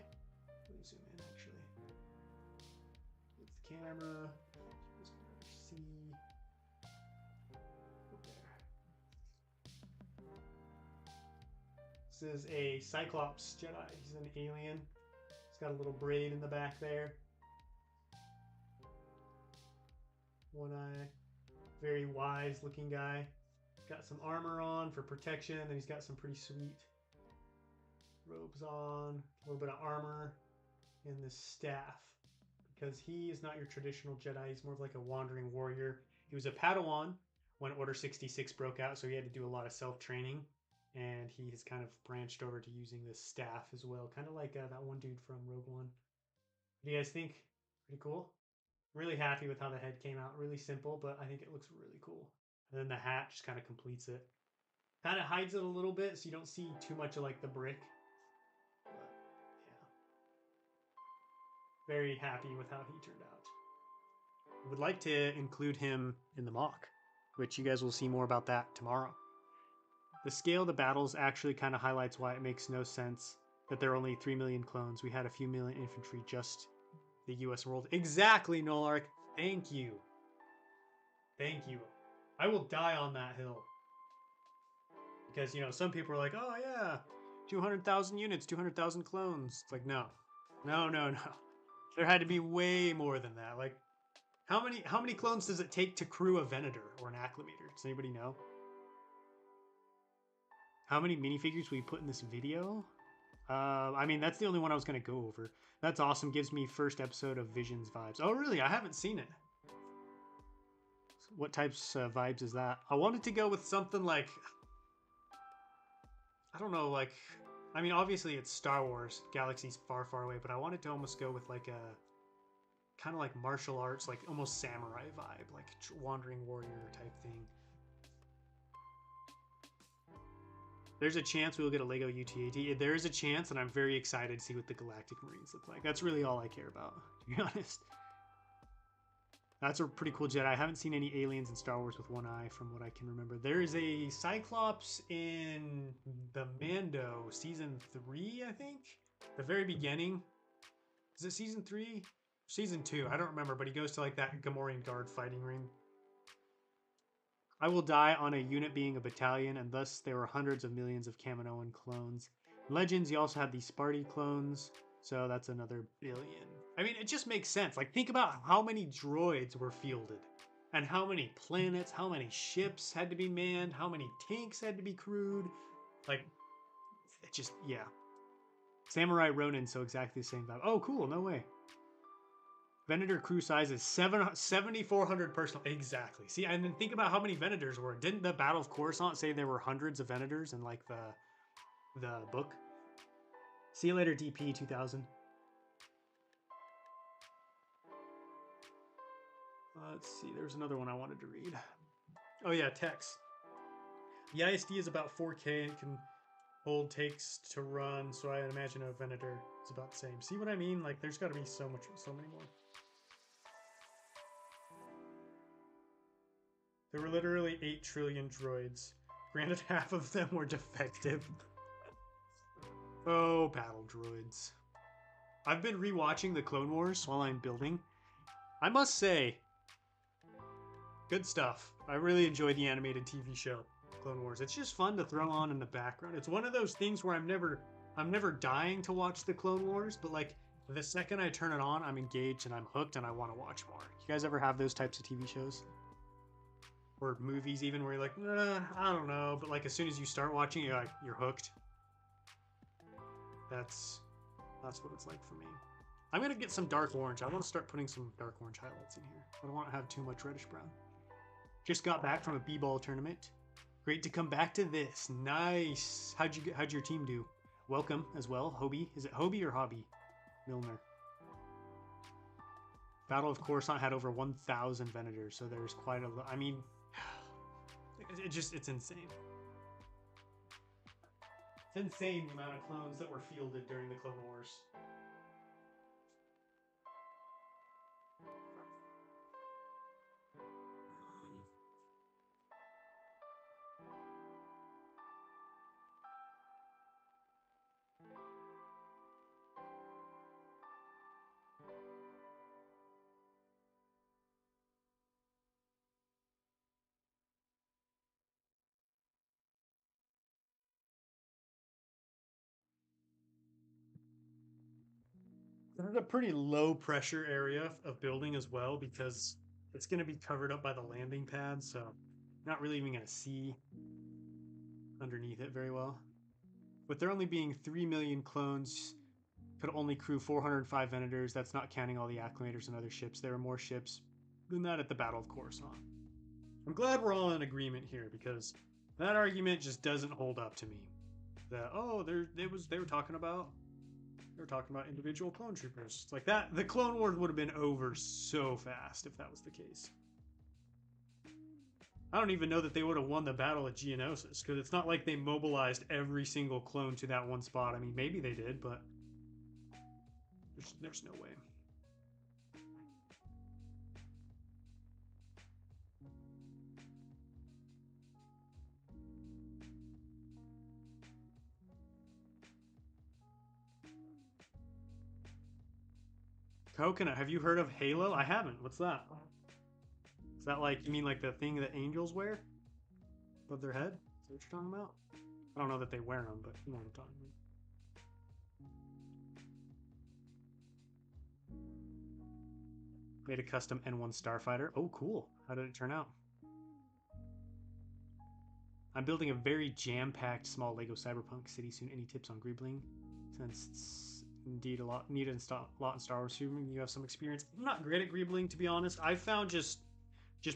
let me zoom in actually. It's the camera. Just see. There. This is a Cyclops Jedi. He's an alien. He's got a little braid in the back there. One eye. Very wise looking guy. Got some armor on for protection, and he's got some pretty sweet robes on, a little bit of armor, and this staff. Because he is not your traditional Jedi, he's more of like a wandering warrior. He was a Padawan when Order 66 broke out, so he had to do a lot of self-training, and he has kind of branched over to using this staff as well, kind of like that one dude from Rogue One. What do you guys think? Pretty cool? Really happy with how the head came out. Really simple, but I think it looks really cool. And then the hat just kind of completes it. Kind of hides it a little bit so you don't see too much of like the brick. But yeah. Very happy with how he turned out. I would like to include him in the mock, which you guys will see more about that tomorrow. The scale of the battles actually kind of highlights why it makes no sense that there are only 3 million clones. We had a few million infantry just the US world. Exactly, Nolark. Thank you. Thank you. I will die on that hill. Because, you know, some people are like, oh yeah, 200,000 units, 200,000 clones. It's like, no. No, no, no. There had to be way more than that. Like, how many clones does it take to crew a Venator or an Acclimator? Does anybody know? How many minifigures we put in this video? I mean, that's the only one I was going to go over. That's awesome. Gives me first episode of Visions vibes. Oh, really? I haven't seen it. What types of vibes is that? I wanted to go with something like, I don't know, like, I mean, obviously it's Star Wars, galaxies far, far away, but I wanted to almost go with like a, kind of like martial arts, like almost samurai vibe, like wandering warrior type thing. There's a chance we'll get a Lego UT-AT. There is a chance, and I'm very excited to see what the Galactic Marines look like. That's really all I care about, to be honest. That's a pretty cool Jedi. I haven't seen any aliens in Star Wars with one eye from what I can remember. There is a Cyclops in the Mando season 3, I think. The very beginning. Is it season 3? Season 2. I don't remember, but he goes to like that Gamorrean guard fighting ring. I will die on a unit being a battalion, and thus there were hundreds of millions of Kaminoan clones. In Legends, you also have the Sparty clones, so that's another billion. I mean, it just makes sense. Like, think about how many droids were fielded, and how many planets, how many ships had to be manned, how many tanks had to be crewed. Like, it just, yeah. Samurai Ronin, so exactly the same vibe. Oh, cool, no way. Venator crew size is 7,400 personal. Exactly. See, and then think about how many Venators were. Didn't the Battle of Coruscant say there were hundreds of Venators in like the book? See you later, DP 2000. Let's see. There's another one I wanted to read. Oh yeah, text. The ISD is about 4K and can hold takes to run, so I imagine a Venator is about the same. See what I mean? Like, there's got to be so many more. There were literally 8 trillion droids. Granted, half of them were defective. Oh, battle droids. I've been rewatching the Clone Wars while I'm building. I must say, good stuff. I really enjoy the animated TV show, Clone Wars. It's just fun to throw on in the background. It's one of those things where I'm never dying to watch the Clone Wars, but like the second I turn it on, I'm engaged and I'm hooked and I want to watch more. You guys ever have those types of TV shows? Or movies even where you're like, I don't know, but like as soon as you start watching, you're hooked. That's what it's like for me. I'm gonna get some dark orange. I want to start putting some dark orange highlights in here. I don't want to have too much reddish brown. Just got back from a b-ball tournament. Great to come back to this. Nice. How'd your team do? Welcome as well, Hobie. Is it Hobie or Hobby? Milner. Battle of Coruscant had over 1,000 Venators, so there's quite a lot. I mean, it's insane. It's insane the amount of clones that were fielded during the Clone Wars. This is a pretty low pressure area of building as well because it's going to be covered up by the landing pad, so not really even going to see underneath it very well. With there only being 3 million clones, could only crew 405 Venators. That's not counting all the Acclimators and other ships. There are more ships than that at the Battle of Coruscant. I'm glad we're all in agreement here because that argument just doesn't hold up to me. That they were talking about individual clone troopers. It's like that. The Clone Wars would have been over so fast if that was the case. I don't even know that they would have won the Battle of Geonosis because it's not like they mobilized every single clone to that one spot. I mean, maybe they did, but there's no way. Coconut, have you heard of Halo? I haven't. What's that? Is that like, you mean like the thing that angels wear above their head? Is that what you're talking about? I don't know that they wear them, but you know what I'm talking about. Made a custom N1 Starfighter. Oh, cool. How did it turn out? I'm building a very jam-packed small Lego Cyberpunk city soon. Any tips on Greebling? Since it's indeed a lot needed in lot in Star Wars. Assuming you have some experience. I'm not great at Greebling, to be honest. I've found just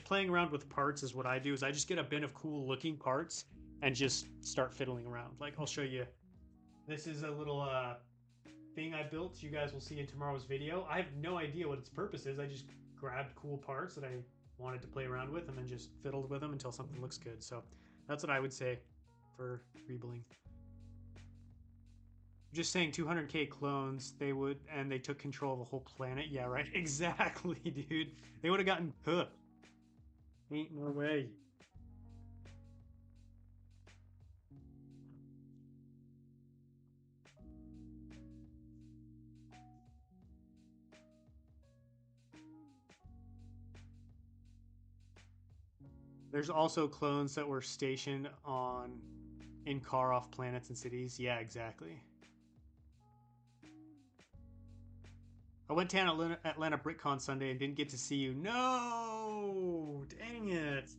playing around with parts is what I do. Is I just get a bin of cool-looking parts and just start fiddling around. Like I'll show you. This is a little thing I built. You guys will see in tomorrow's video. I have no idea what its purpose is. I just grabbed cool parts that I wanted to play around with and then just fiddled with them until something looks good. So that's what I would say for Greebling. Just saying 200k clones, they would, and they took control of the whole planet. Yeah, right. Exactly, dude. They would have gotten cooked. Ain't no way. There's also clones that were stationed on in car off planets and cities. Yeah, exactly. I went to Atlanta BrickCon Sunday and didn't get to see you. No! Dang it.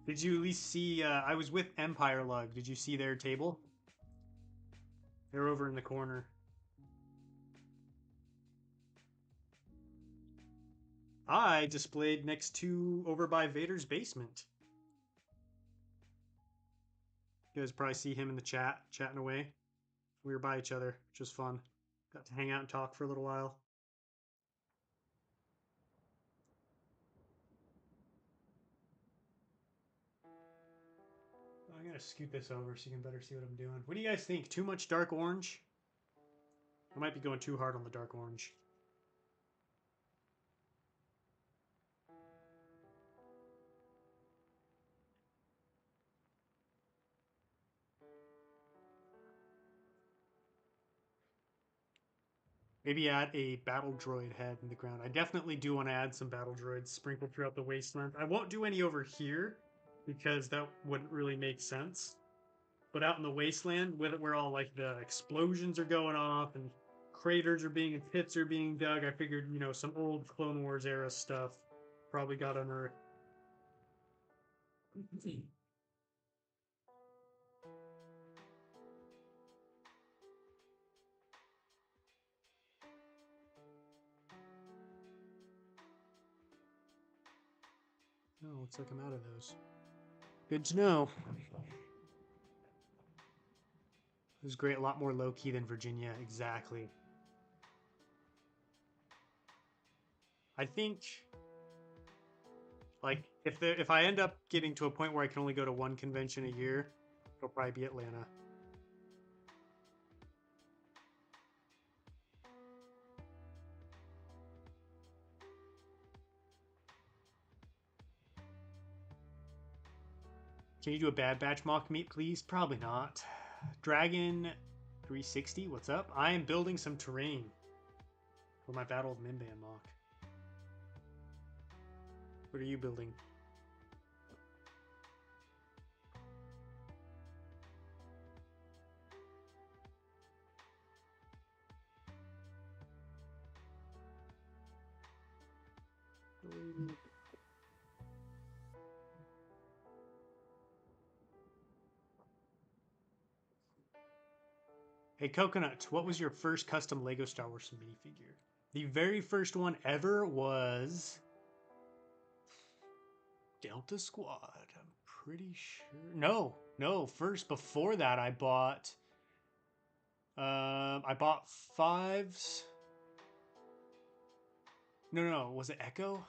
Did you at least see... I was with Empire Lug. Did you see their table? They're over in the corner. I displayed next to... over by Vader's basement. You guys probably see him in the chat, chatting away. We were by each other, which was fun. Got to hang out and talk for a little while. I'm gonna scoot this over so you can better see what I'm doing. What do you guys think? Too much dark orange? I might be going too hard on the dark orange. Maybe add a battle droid head in the ground. I definitely do want to add some battle droids sprinkled throughout the wasteland. I won't do any over here because that wouldn't really make sense. But out in the wasteland, where all like the explosions are going off and craters are being and pits are being dug, I figured, you know, some old Clone Wars era stuff probably got unearthed. Oh, looks like I'm out of those. Good to know. It was great, a lot more low-key than Virginia, exactly. I think, like, if I end up getting to a point where I can only go to one convention a year, it'll probably be Atlanta. Can you do a Bad Batch mock meet, please? Probably not. Dragon 360, what's up? I am building some terrain for my Battle of Mimban mock. What are you building? Hey, Coconut, what was your first custom Lego Star Wars minifigure? The very first one ever was Delta Squad. I'm pretty sure. No. First, before that, I bought fives. No. Was it Echo?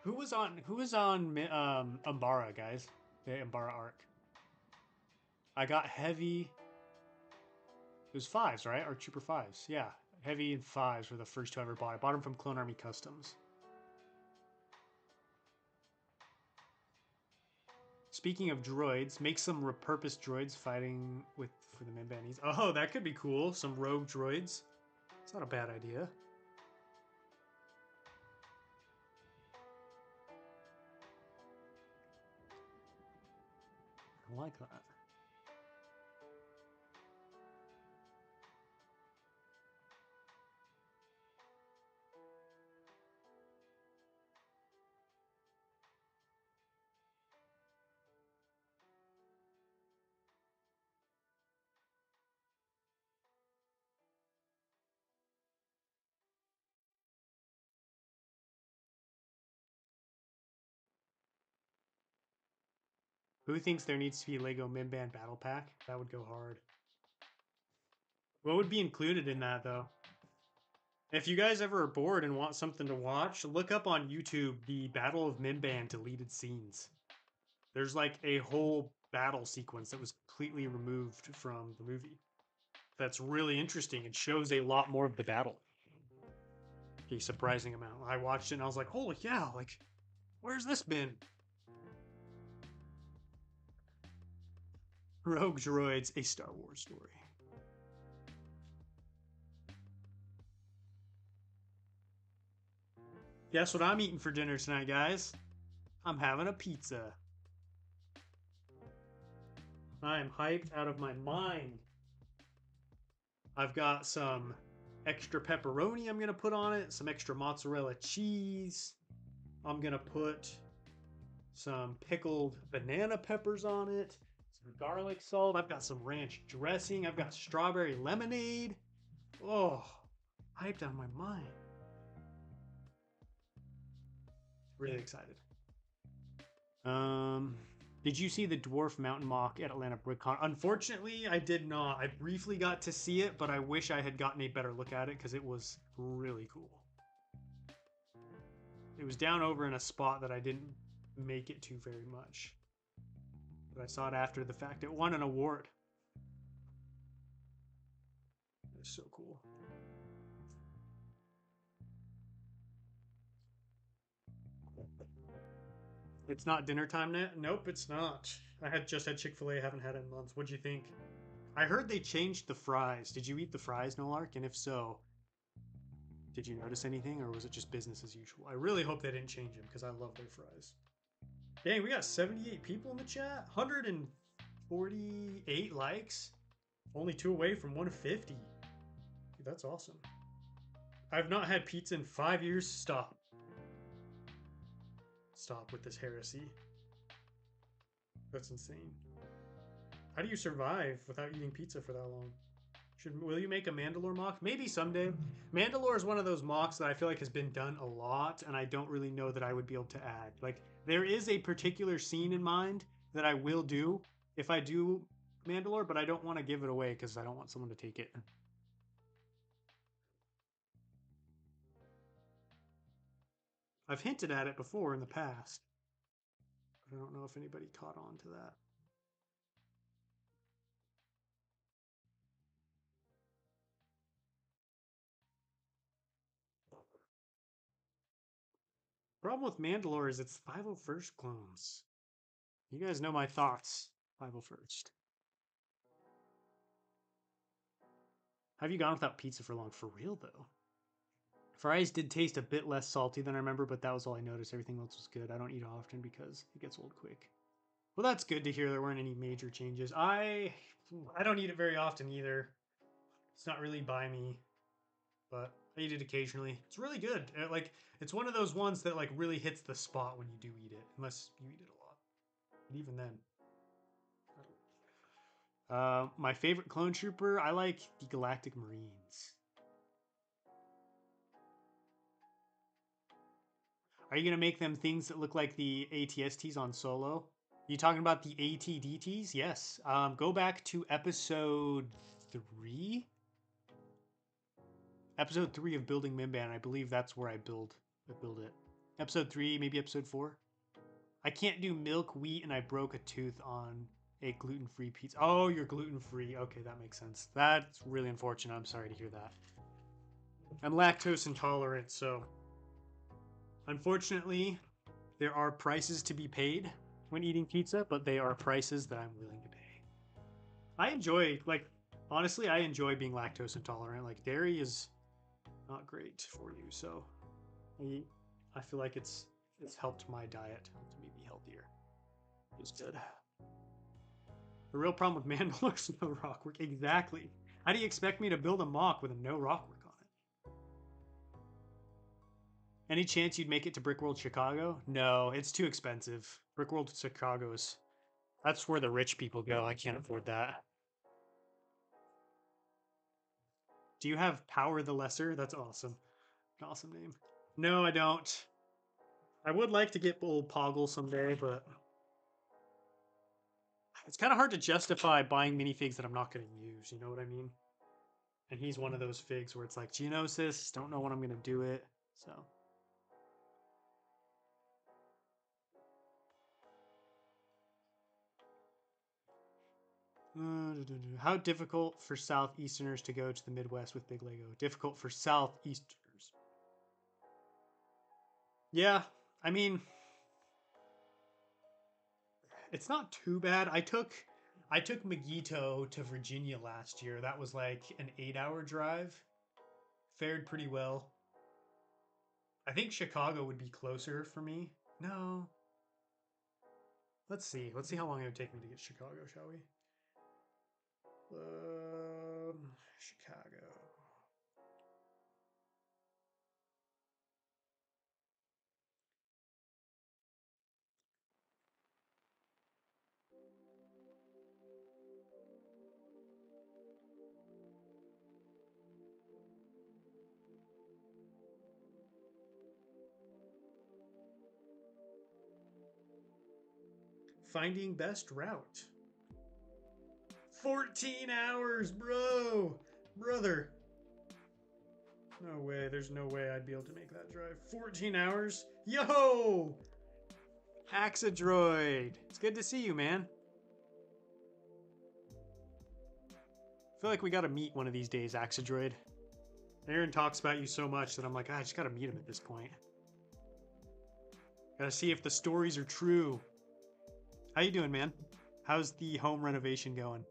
Who was on Umbara, guys? The Umbara arc. I got heavy. It was fives, right? Or Trooper fives. Yeah. Heavy and fives were the first two I ever bought. I bought them from Clone Army Customs. Speaking of droids, make some repurposed droids fighting for the Mimbanis. Oh, that could be cool. Some rogue droids. It's not a bad idea. I like that. Who thinks there needs to be a Lego Mimban battle pack? That would go hard. What would be included in that, though? If you guys ever are bored and want something to watch, look up on YouTube the Battle of Mimban deleted scenes. There's like a whole battle sequence that was completely removed from the movie. That's really interesting. It shows a lot more of the battle. A surprising amount. I watched it and I was like, holy cow, like, where's this been? Rogue Droids, a Star Wars story. Guess what I'm eating for dinner tonight, guys? I'm having a pizza. I am hyped out of my mind. I've got some extra pepperoni I'm going to put on it, some extra mozzarella cheese. I'm going to put some pickled banana peppers on it, some garlic salt. I've got some ranch dressing. I've got strawberry lemonade. Oh, hyped out of my mind. Really excited. Did you see the dwarf mountain mock at Atlanta BrickCon? Unfortunately, I did not. I briefly got to see it, but I wish I had gotten a better look at it because it was really cool. It was down over in a spot that I didn't make it to very much. But I saw it after the fact. It won an award. It was so cool. It's not dinner time yet? Nope, it's not. I had just had Chick-fil-A. I haven't had it in months. What'd you think? I heard they changed the fries. Did you eat the fries, Nolark? And if so, did you notice anything, or was it just business as usual? I really hope they didn't change them because I love their fries. Dang, we got 78 people in the chat. 148 likes. Only 2 away from 150. Dude, that's awesome. I've not had pizza in 5 years. Stop. Stop with this heresy. That's insane. How do you survive without eating pizza for that long? Will you make a Mandalore mock? Maybe someday. Mandalore is one of those mocks that I feel like has been done a lot, and I don't really know that I would be able to add. Like, there is a particular scene in mind that I will do if I do Mandalore, but I don't want to give it away because I don't want someone to take it. I've hinted at it before in the past. I don't know if anybody caught on to that. Problem with Mandalore is it's 501st clones. You guys know my thoughts. 501st. Have you gone without pizza for long? For real, though. Fries did taste a bit less salty than I remember, but that was all I noticed. Everything else was good. I don't eat often because it gets old quick. Well, that's good to hear there weren't any major changes. I don't eat it very often either. It's not really by me, but I eat it occasionally. It's really good. It's one of those ones that like really hits the spot when you do eat it, unless you eat it a lot. But even then. My favorite clone trooper, I like the Galactic Marines. Are you going to make them things that look like the ATSTs on Solo? You talking about the ATDTs? Yes. Go back to episode 3? Episode 3 of Building Mimban. I believe that's where I build it. Episode 3, maybe episode 4? I can't do milk, wheat, and I broke a tooth on a gluten-free pizza. Oh, you're gluten-free. Okay, that makes sense. That's really unfortunate. I'm sorry to hear that. I'm lactose intolerant, so unfortunately, there are prices to be paid when eating pizza, but they are prices that I'm willing to pay. I enjoy, honestly, I enjoy being lactose intolerant. Like, dairy is not great for you, so I feel like it's helped my diet to make me healthier. It's good. The real problem with Mandalore is no rock work. Exactly. How do you expect me to build a mock with a no rock work on it? Any chance you'd make it to Brickworld Chicago? No, it's too expensive. Brickworld Chicago is... That's where the rich people go. I can't afford that. Do you have Power the Lesser? That's awesome. Awesome name. No, I don't. I would like to get old Poggle someday, but it's kind of hard to justify buying minifigs that I'm not going to use. You know what I mean? And he's one of those figs where it's like, Geonosis, don't know when I'm going to do it. So. How difficult for Southeasterners to go to the Midwest with big Lego? Difficult for Southeasterners. Yeah, I mean, it's not too bad. I took Megito to Virginia last year. That was like an 8-hour drive. Fared pretty well. I think Chicago would be closer for me. No. Let's see. Let's see how long it would take me to get to Chicago, shall we? Chicago. Finding best route. 14 hours, bro! Brother. No way, there's no way I'd be able to make that drive. 14 hours? Yo! Haxadroid. It's good to see you, man. I feel like we gotta meet one of these days, Haxadroid. Aaron talks about you so much that I'm like, I just gotta meet him at this point. Gotta see if the stories are true. How you doing, man? How's the home renovation going?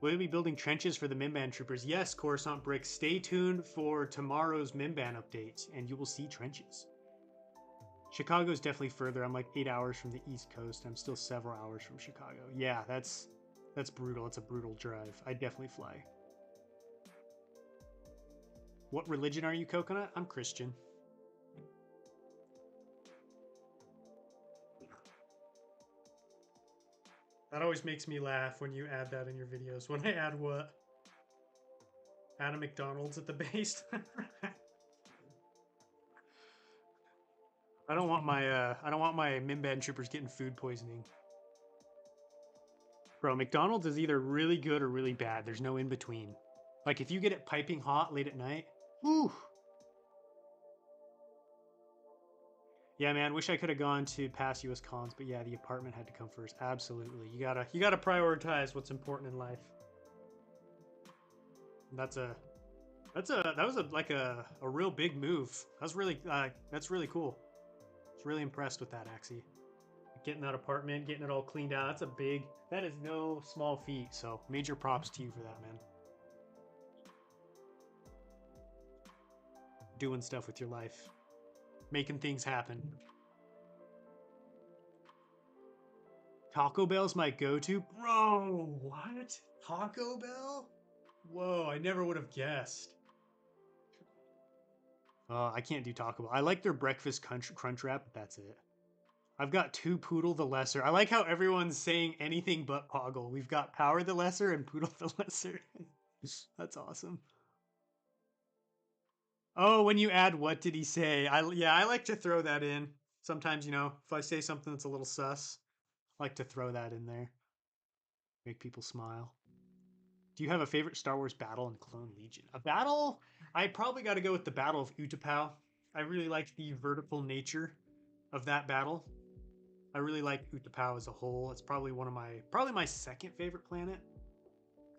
Will you be building trenches for the Mimban troopers? Yes, Coruscant Brick. Stay tuned for tomorrow's Mimban update, and you will see trenches. Chicago's definitely further. I'm like 8 hours from the East Coast. I'm still several hours from Chicago. Yeah, that's brutal. It's a brutal drive. I'd definitely fly. What religion are you, Coconut? I'm Christian. That always makes me laugh when you add that in your videos. When I add what? Add a McDonald's at the base. I don't want my Mimban troopers getting food poisoning. Bro, McDonald's is either really good or really bad. There's no in between. Like if you get it piping hot late at night, whew. Yeah, man, wish I could have gone to past US cons, but yeah, the apartment had to come first. Absolutely. You gotta prioritize what's important in life. That was a real big move. That's really cool. I was really impressed with that, Axie. Getting that apartment, getting it all cleaned out. That is no small feat. So major props to you for that, man. Doing stuff with your life. Making things happen. Taco Bell's my go-to? Bro, what? Taco Bell? Whoa, I never would have guessed. I can't do Taco Bell. I like their breakfast crunch wrap, but that's it. I've got 2 Poodle the Lesser. I like how everyone's saying anything but Poggle. We've got Power the Lesser and Poodle the Lesser. That's awesome. Oh, when you add what did he say? I like to throw that in. Sometimes, you know, if I say something that's a little sus, I like to throw that in there. Make people smile. Do you have a favorite Star Wars battle in Clone Legion? A battle? I probably got to go with the Battle of Utapau. I really liked the vertical nature of that battle. I really like Utapau as a whole. It's probably probably my second favorite planet.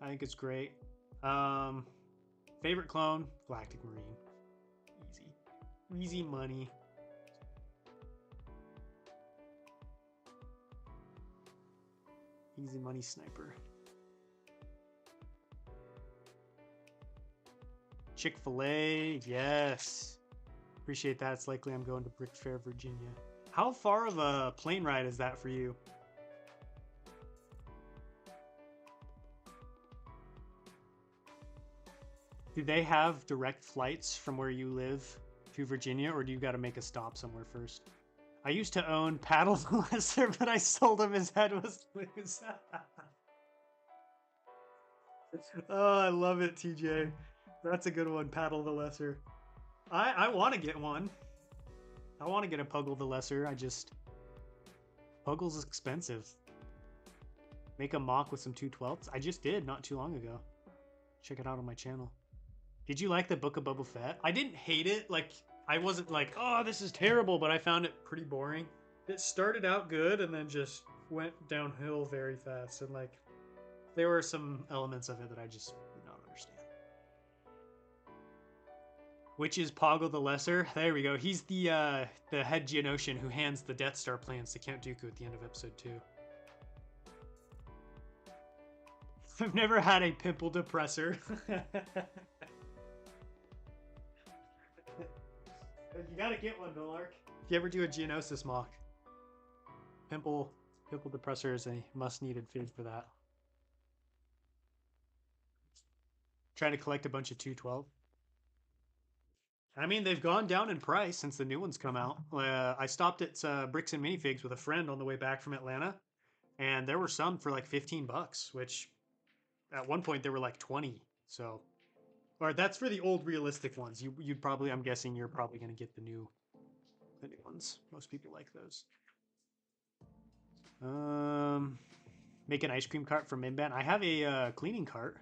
I think it's great. Favorite clone? Galactic Marine. Easy money. Easy money sniper. Chick-fil-A, yes. Appreciate that. It's likely I'm going to Brick Fair, Virginia. How far of a plane ride is that for you? Do they have direct flights from where you live to Virginia, or do you got to make a stop somewhere first? I used to own Paddle the Lesser, but I sold him. His head was loose. Oh, I love it, TJ. That's a good one, Paddle the Lesser. I want to get one. I want to get a Puggle the Lesser. Puggle's expensive. Make a mock with some 2/12. I just did not too long ago. Check it out on my channel. Did you like the Book of Boba Fett? I didn't hate it. Like, I wasn't like, oh, this is terrible, but I found it pretty boring. It started out good and then just went downhill very fast. And like, there were some elements of it that I just did not understand. Which is Poggle the Lesser. There we go. He's the head Geonosian who hands the Death Star plans to Count Dooku at the end of episode 2. I've never had a pimple depressor. You gotta get one, Dolark. If you ever do a Geonosis mock, pimple depressor is a must-needed fig for that. Trying to collect a bunch of 2/12. I mean, they've gone down in price since the new ones come out. I stopped at Bricks and Minifigs with a friend on the way back from Atlanta, and there were some for like $15, which at one point they were like 20. So, or that's for the old realistic ones. You'd probably, I'm guessing you're probably gonna get the new ones. Most people like those. Make an ice cream cart for Mimban. I have a cleaning cart.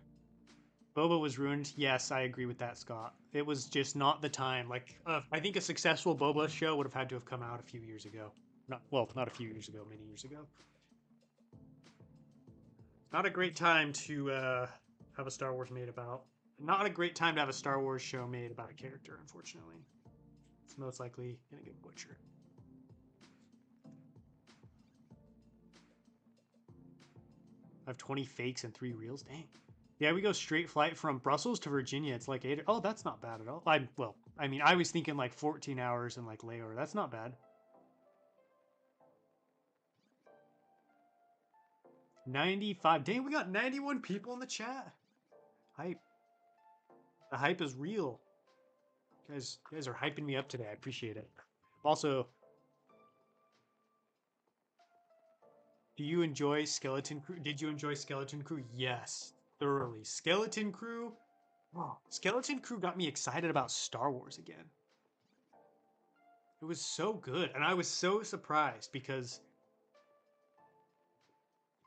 Boba was ruined. Yes, I agree with that, Scott. It was just not the time. Like, I think a successful Boba show would have had to have come out a few years ago. Not a few years ago, many years ago. Not a great time to have a Star Wars made about. Not a great time to have a Star Wars show made about a character, unfortunately. It's most likely gonna get butchered. I have 20 fakes and 3 reels. Dang. Yeah, we go straight flight from Brussels to Virginia. It's like 8. Oh, that's not bad at all. I mean, I was thinking like 14 hours and like layover. That's not bad. 95. Dang, we got 91 people in the chat. Hype. The hype is real. You guys are hyping me up today. I appreciate it. Also, do you enjoy Skeleton Crew? Did you enjoy Skeleton Crew? Yes, thoroughly. Skeleton Crew. Wow. Skeleton Crew got me excited about Star Wars again. It was so good, and I was so surprised because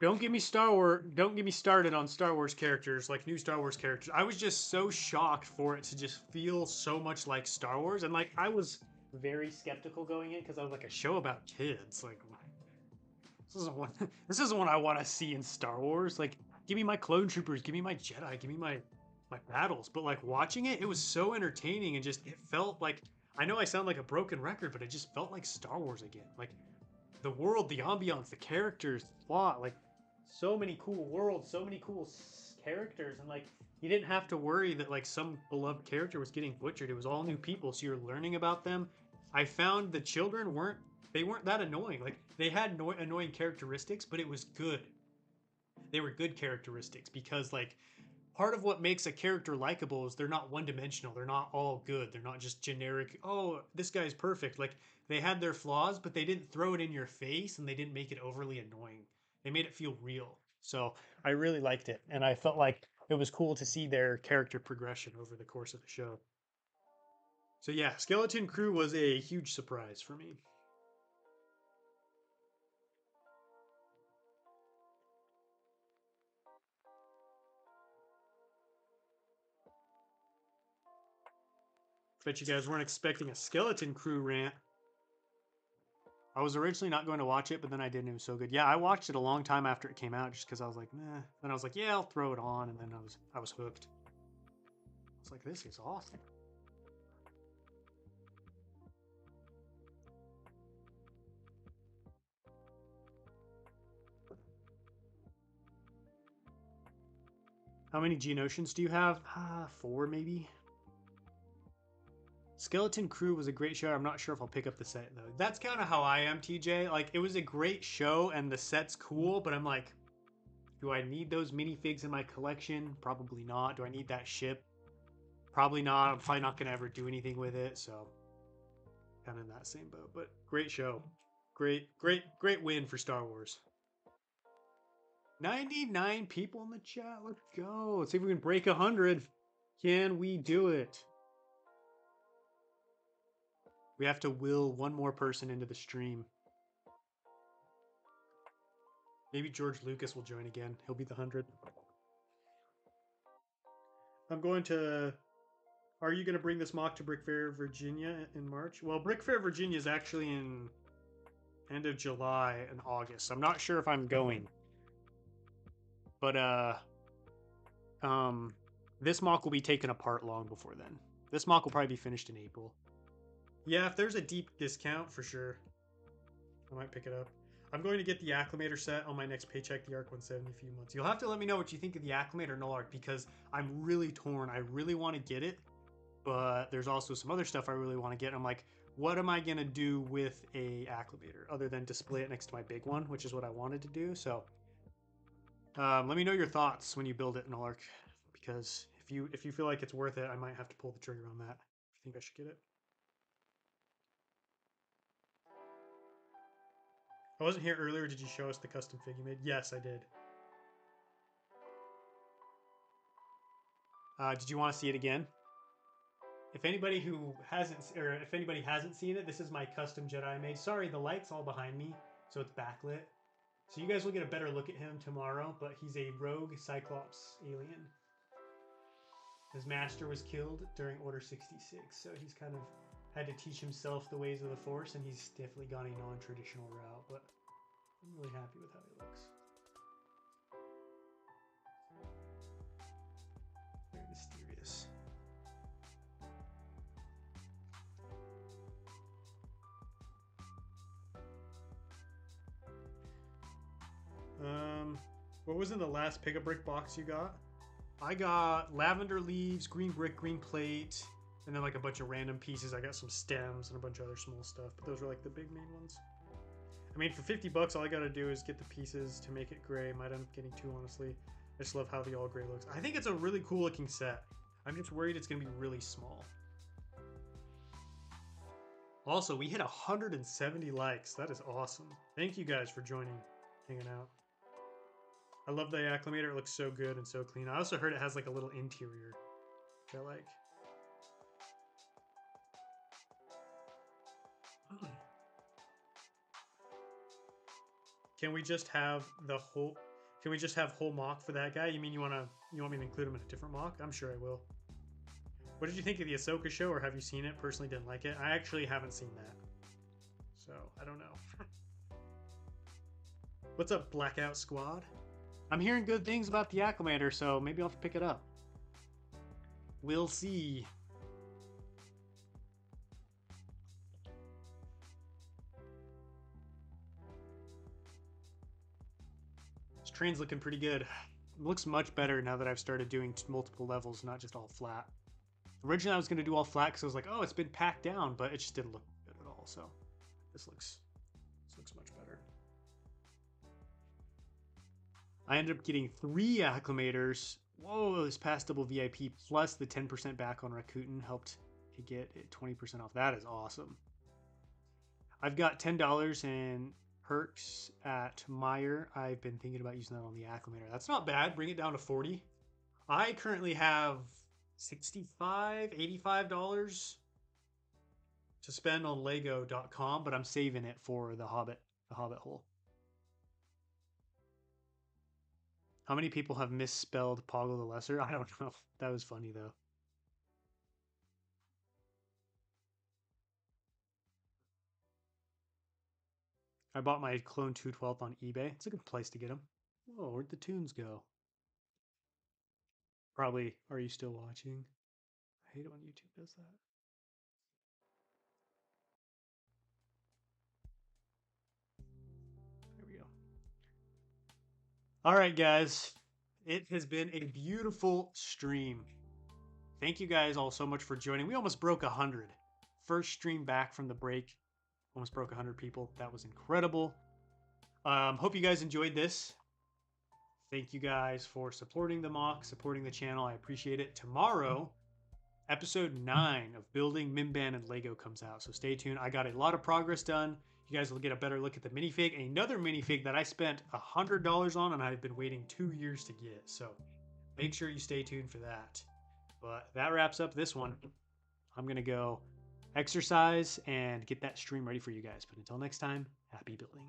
don't get me started on Star Wars characters, like new Star Wars characters. I was just so shocked for it to just feel so much like Star Wars, and like I was very skeptical going in because I was like, a show about kids, like this isn't what I want to see in Star Wars. Like, give me my clone troopers, give me my Jedi, give me my battles. But like watching it, it was so entertaining and just it felt like, I know I sound like a broken record, but it just felt like Star Wars again. Like the world, the ambiance, the characters, the plot, like so many cool worlds, so many cool characters, and like you didn't have to worry that like some beloved character was getting butchered. It was all new people, so you're learning about them. I found the children weren't that annoying. Like they had annoying characteristics, but it was good. They were good characteristics because like part of what makes a character likable is they're not one-dimensional. They're not all good. They're not just generic, oh, this guy's perfect. Like they had their flaws, but they didn't throw it in your face and they didn't make it overly annoying. They made it feel real. So I really liked it, and I felt like it was cool to see their character progression over the course of the show. So yeah, Skeleton Crew was a huge surprise for me. Bet you guys weren't expecting a Skeleton Crew rant. I was originally not going to watch it, but then I did, and it was so good. Yeah, I watched it a long time after it came out, just because I was like, meh. Then I was like, yeah, I'll throw it on, and then I was hooked. I was like, this is awesome. How many Geonosians do you have? 4 maybe. Skeleton Crew was a great show. I'm not sure if I'll pick up the set though. That's kind of how I am, TJ. Like it was a great show and the set's cool, but I'm like, do I need those minifigs in my collection? Probably not. Do I need that ship? Probably not. I'm probably not gonna ever do anything with it, so kind of in that same boat. But great show. Great win for Star Wars. 99 people in the chat. Let's go. Let's see if we can break 100. Can we do it? We have to will one more person into the stream. Maybe George Lucas will join again. He'll be the 100. I'm going to... Are you going to bring this mock to Brick Fair, Virginia in March? Well, Brick Fair, Virginia is actually in end of July and August. I'm not sure if I'm going. But, this mock will be taken apart long before then. This mock will probably be finished in April. Yeah, if there's a deep discount, for sure. I might pick it up. I'm going to get the Acclimator set on my next paycheck, the ARC 170 in a few months. You'll have to let me know what you think of the Acclimator Null Arc because I'm really torn. I really want to get it, but there's also some other stuff I really want to get. I'm like, what am I going to do with a Acclimator other than display it next to my big one, which is what I wanted to do. So let me know your thoughts when you build it, Null Arc, because if you feel like it's worth it, I might have to pull the trigger on that. If you think I should get it. I wasn't here earlier. Did you show us the custom fig you made? Yes, I did. Did you want to see it again? If anybody hasn't seen it, this is my custom Jedi I made. Sorry, the light's all behind me, so it's backlit. So you guys will get a better look at him tomorrow, but he's a rogue Cyclops alien. His master was killed during Order 66, so he's kind of had to teach himself the ways of the Force, and he's definitely gone a non-traditional route, but I'm really happy with how he looks. Very mysterious. What was in the last pick a brick box you got? I got lavender leaves, green brick, green plate, and then like a bunch of random pieces. I got some stems and a bunch of other small stuff, but those were like the big main ones. I mean, for 50 bucks, all I gotta do is get the pieces to make it gray. Might end up getting two, honestly. I just love how the all gray looks. I think it's a really cool looking set. I'm just worried it's gonna be really small. Also, we hit 170 likes. That is awesome. Thank you guys for joining, hanging out. I love the Acclimator. It looks so good and so clean. I also heard it has like a little interior that I like. Can we just have the whole? Can we just have whole mock for that guy? You mean you want me to include him in a different mock? I'm sure I will. What did you think of the Ahsoka show, or have you seen it? Personally, didn't like it. I actually haven't seen that, so I don't know. What's up, Blackout Squad? I'm hearing good things about the Acclimator, so maybe I'll have to pick it up. We'll see. This train's looking pretty good. It looks much better now that I've started doing multiple levels, not just all flat. Originally I was going to do all flat because I was like, oh, it's been packed down, but it just didn't look good at all. So this looks much better. I ended up getting 3 Acclimators. Whoa, this past double VIP plus the 10% back on Rakuten helped to get it 20% off. That is awesome. I've got $10 in perks at Meyer. I've been thinking about using that on the Acclimator. That's not bad. Bring it down to 40. I currently have $65, $85 to spend on Lego.com, but I'm saving it for the Hobbit hole. How many people have misspelled Poggle the Lesser? I don't know. That was funny though. I bought my Clone 212 on eBay. It's a good place to get them. Whoa, where'd the tunes go? Probably, are you still watching? I hate it when YouTube does that. There we go. All right, guys. It has been a beautiful stream. Thank you guys all so much for joining. We almost broke 100. First stream back from the break. Almost broke 100 people. That was incredible. Hope you guys enjoyed this. Thank you guys for supporting the mock, supporting the channel. I appreciate it. Tomorrow, episode 9 of Building Mimban and Lego comes out. So stay tuned. I got a lot of progress done. You guys will get a better look at the minifig. Another minifig that I spent $100 on and I've been waiting 2 years to get. So make sure you stay tuned for that. But that wraps up this one. I'm going to go exercise and get that stream ready for you guys. But until next time, happy building.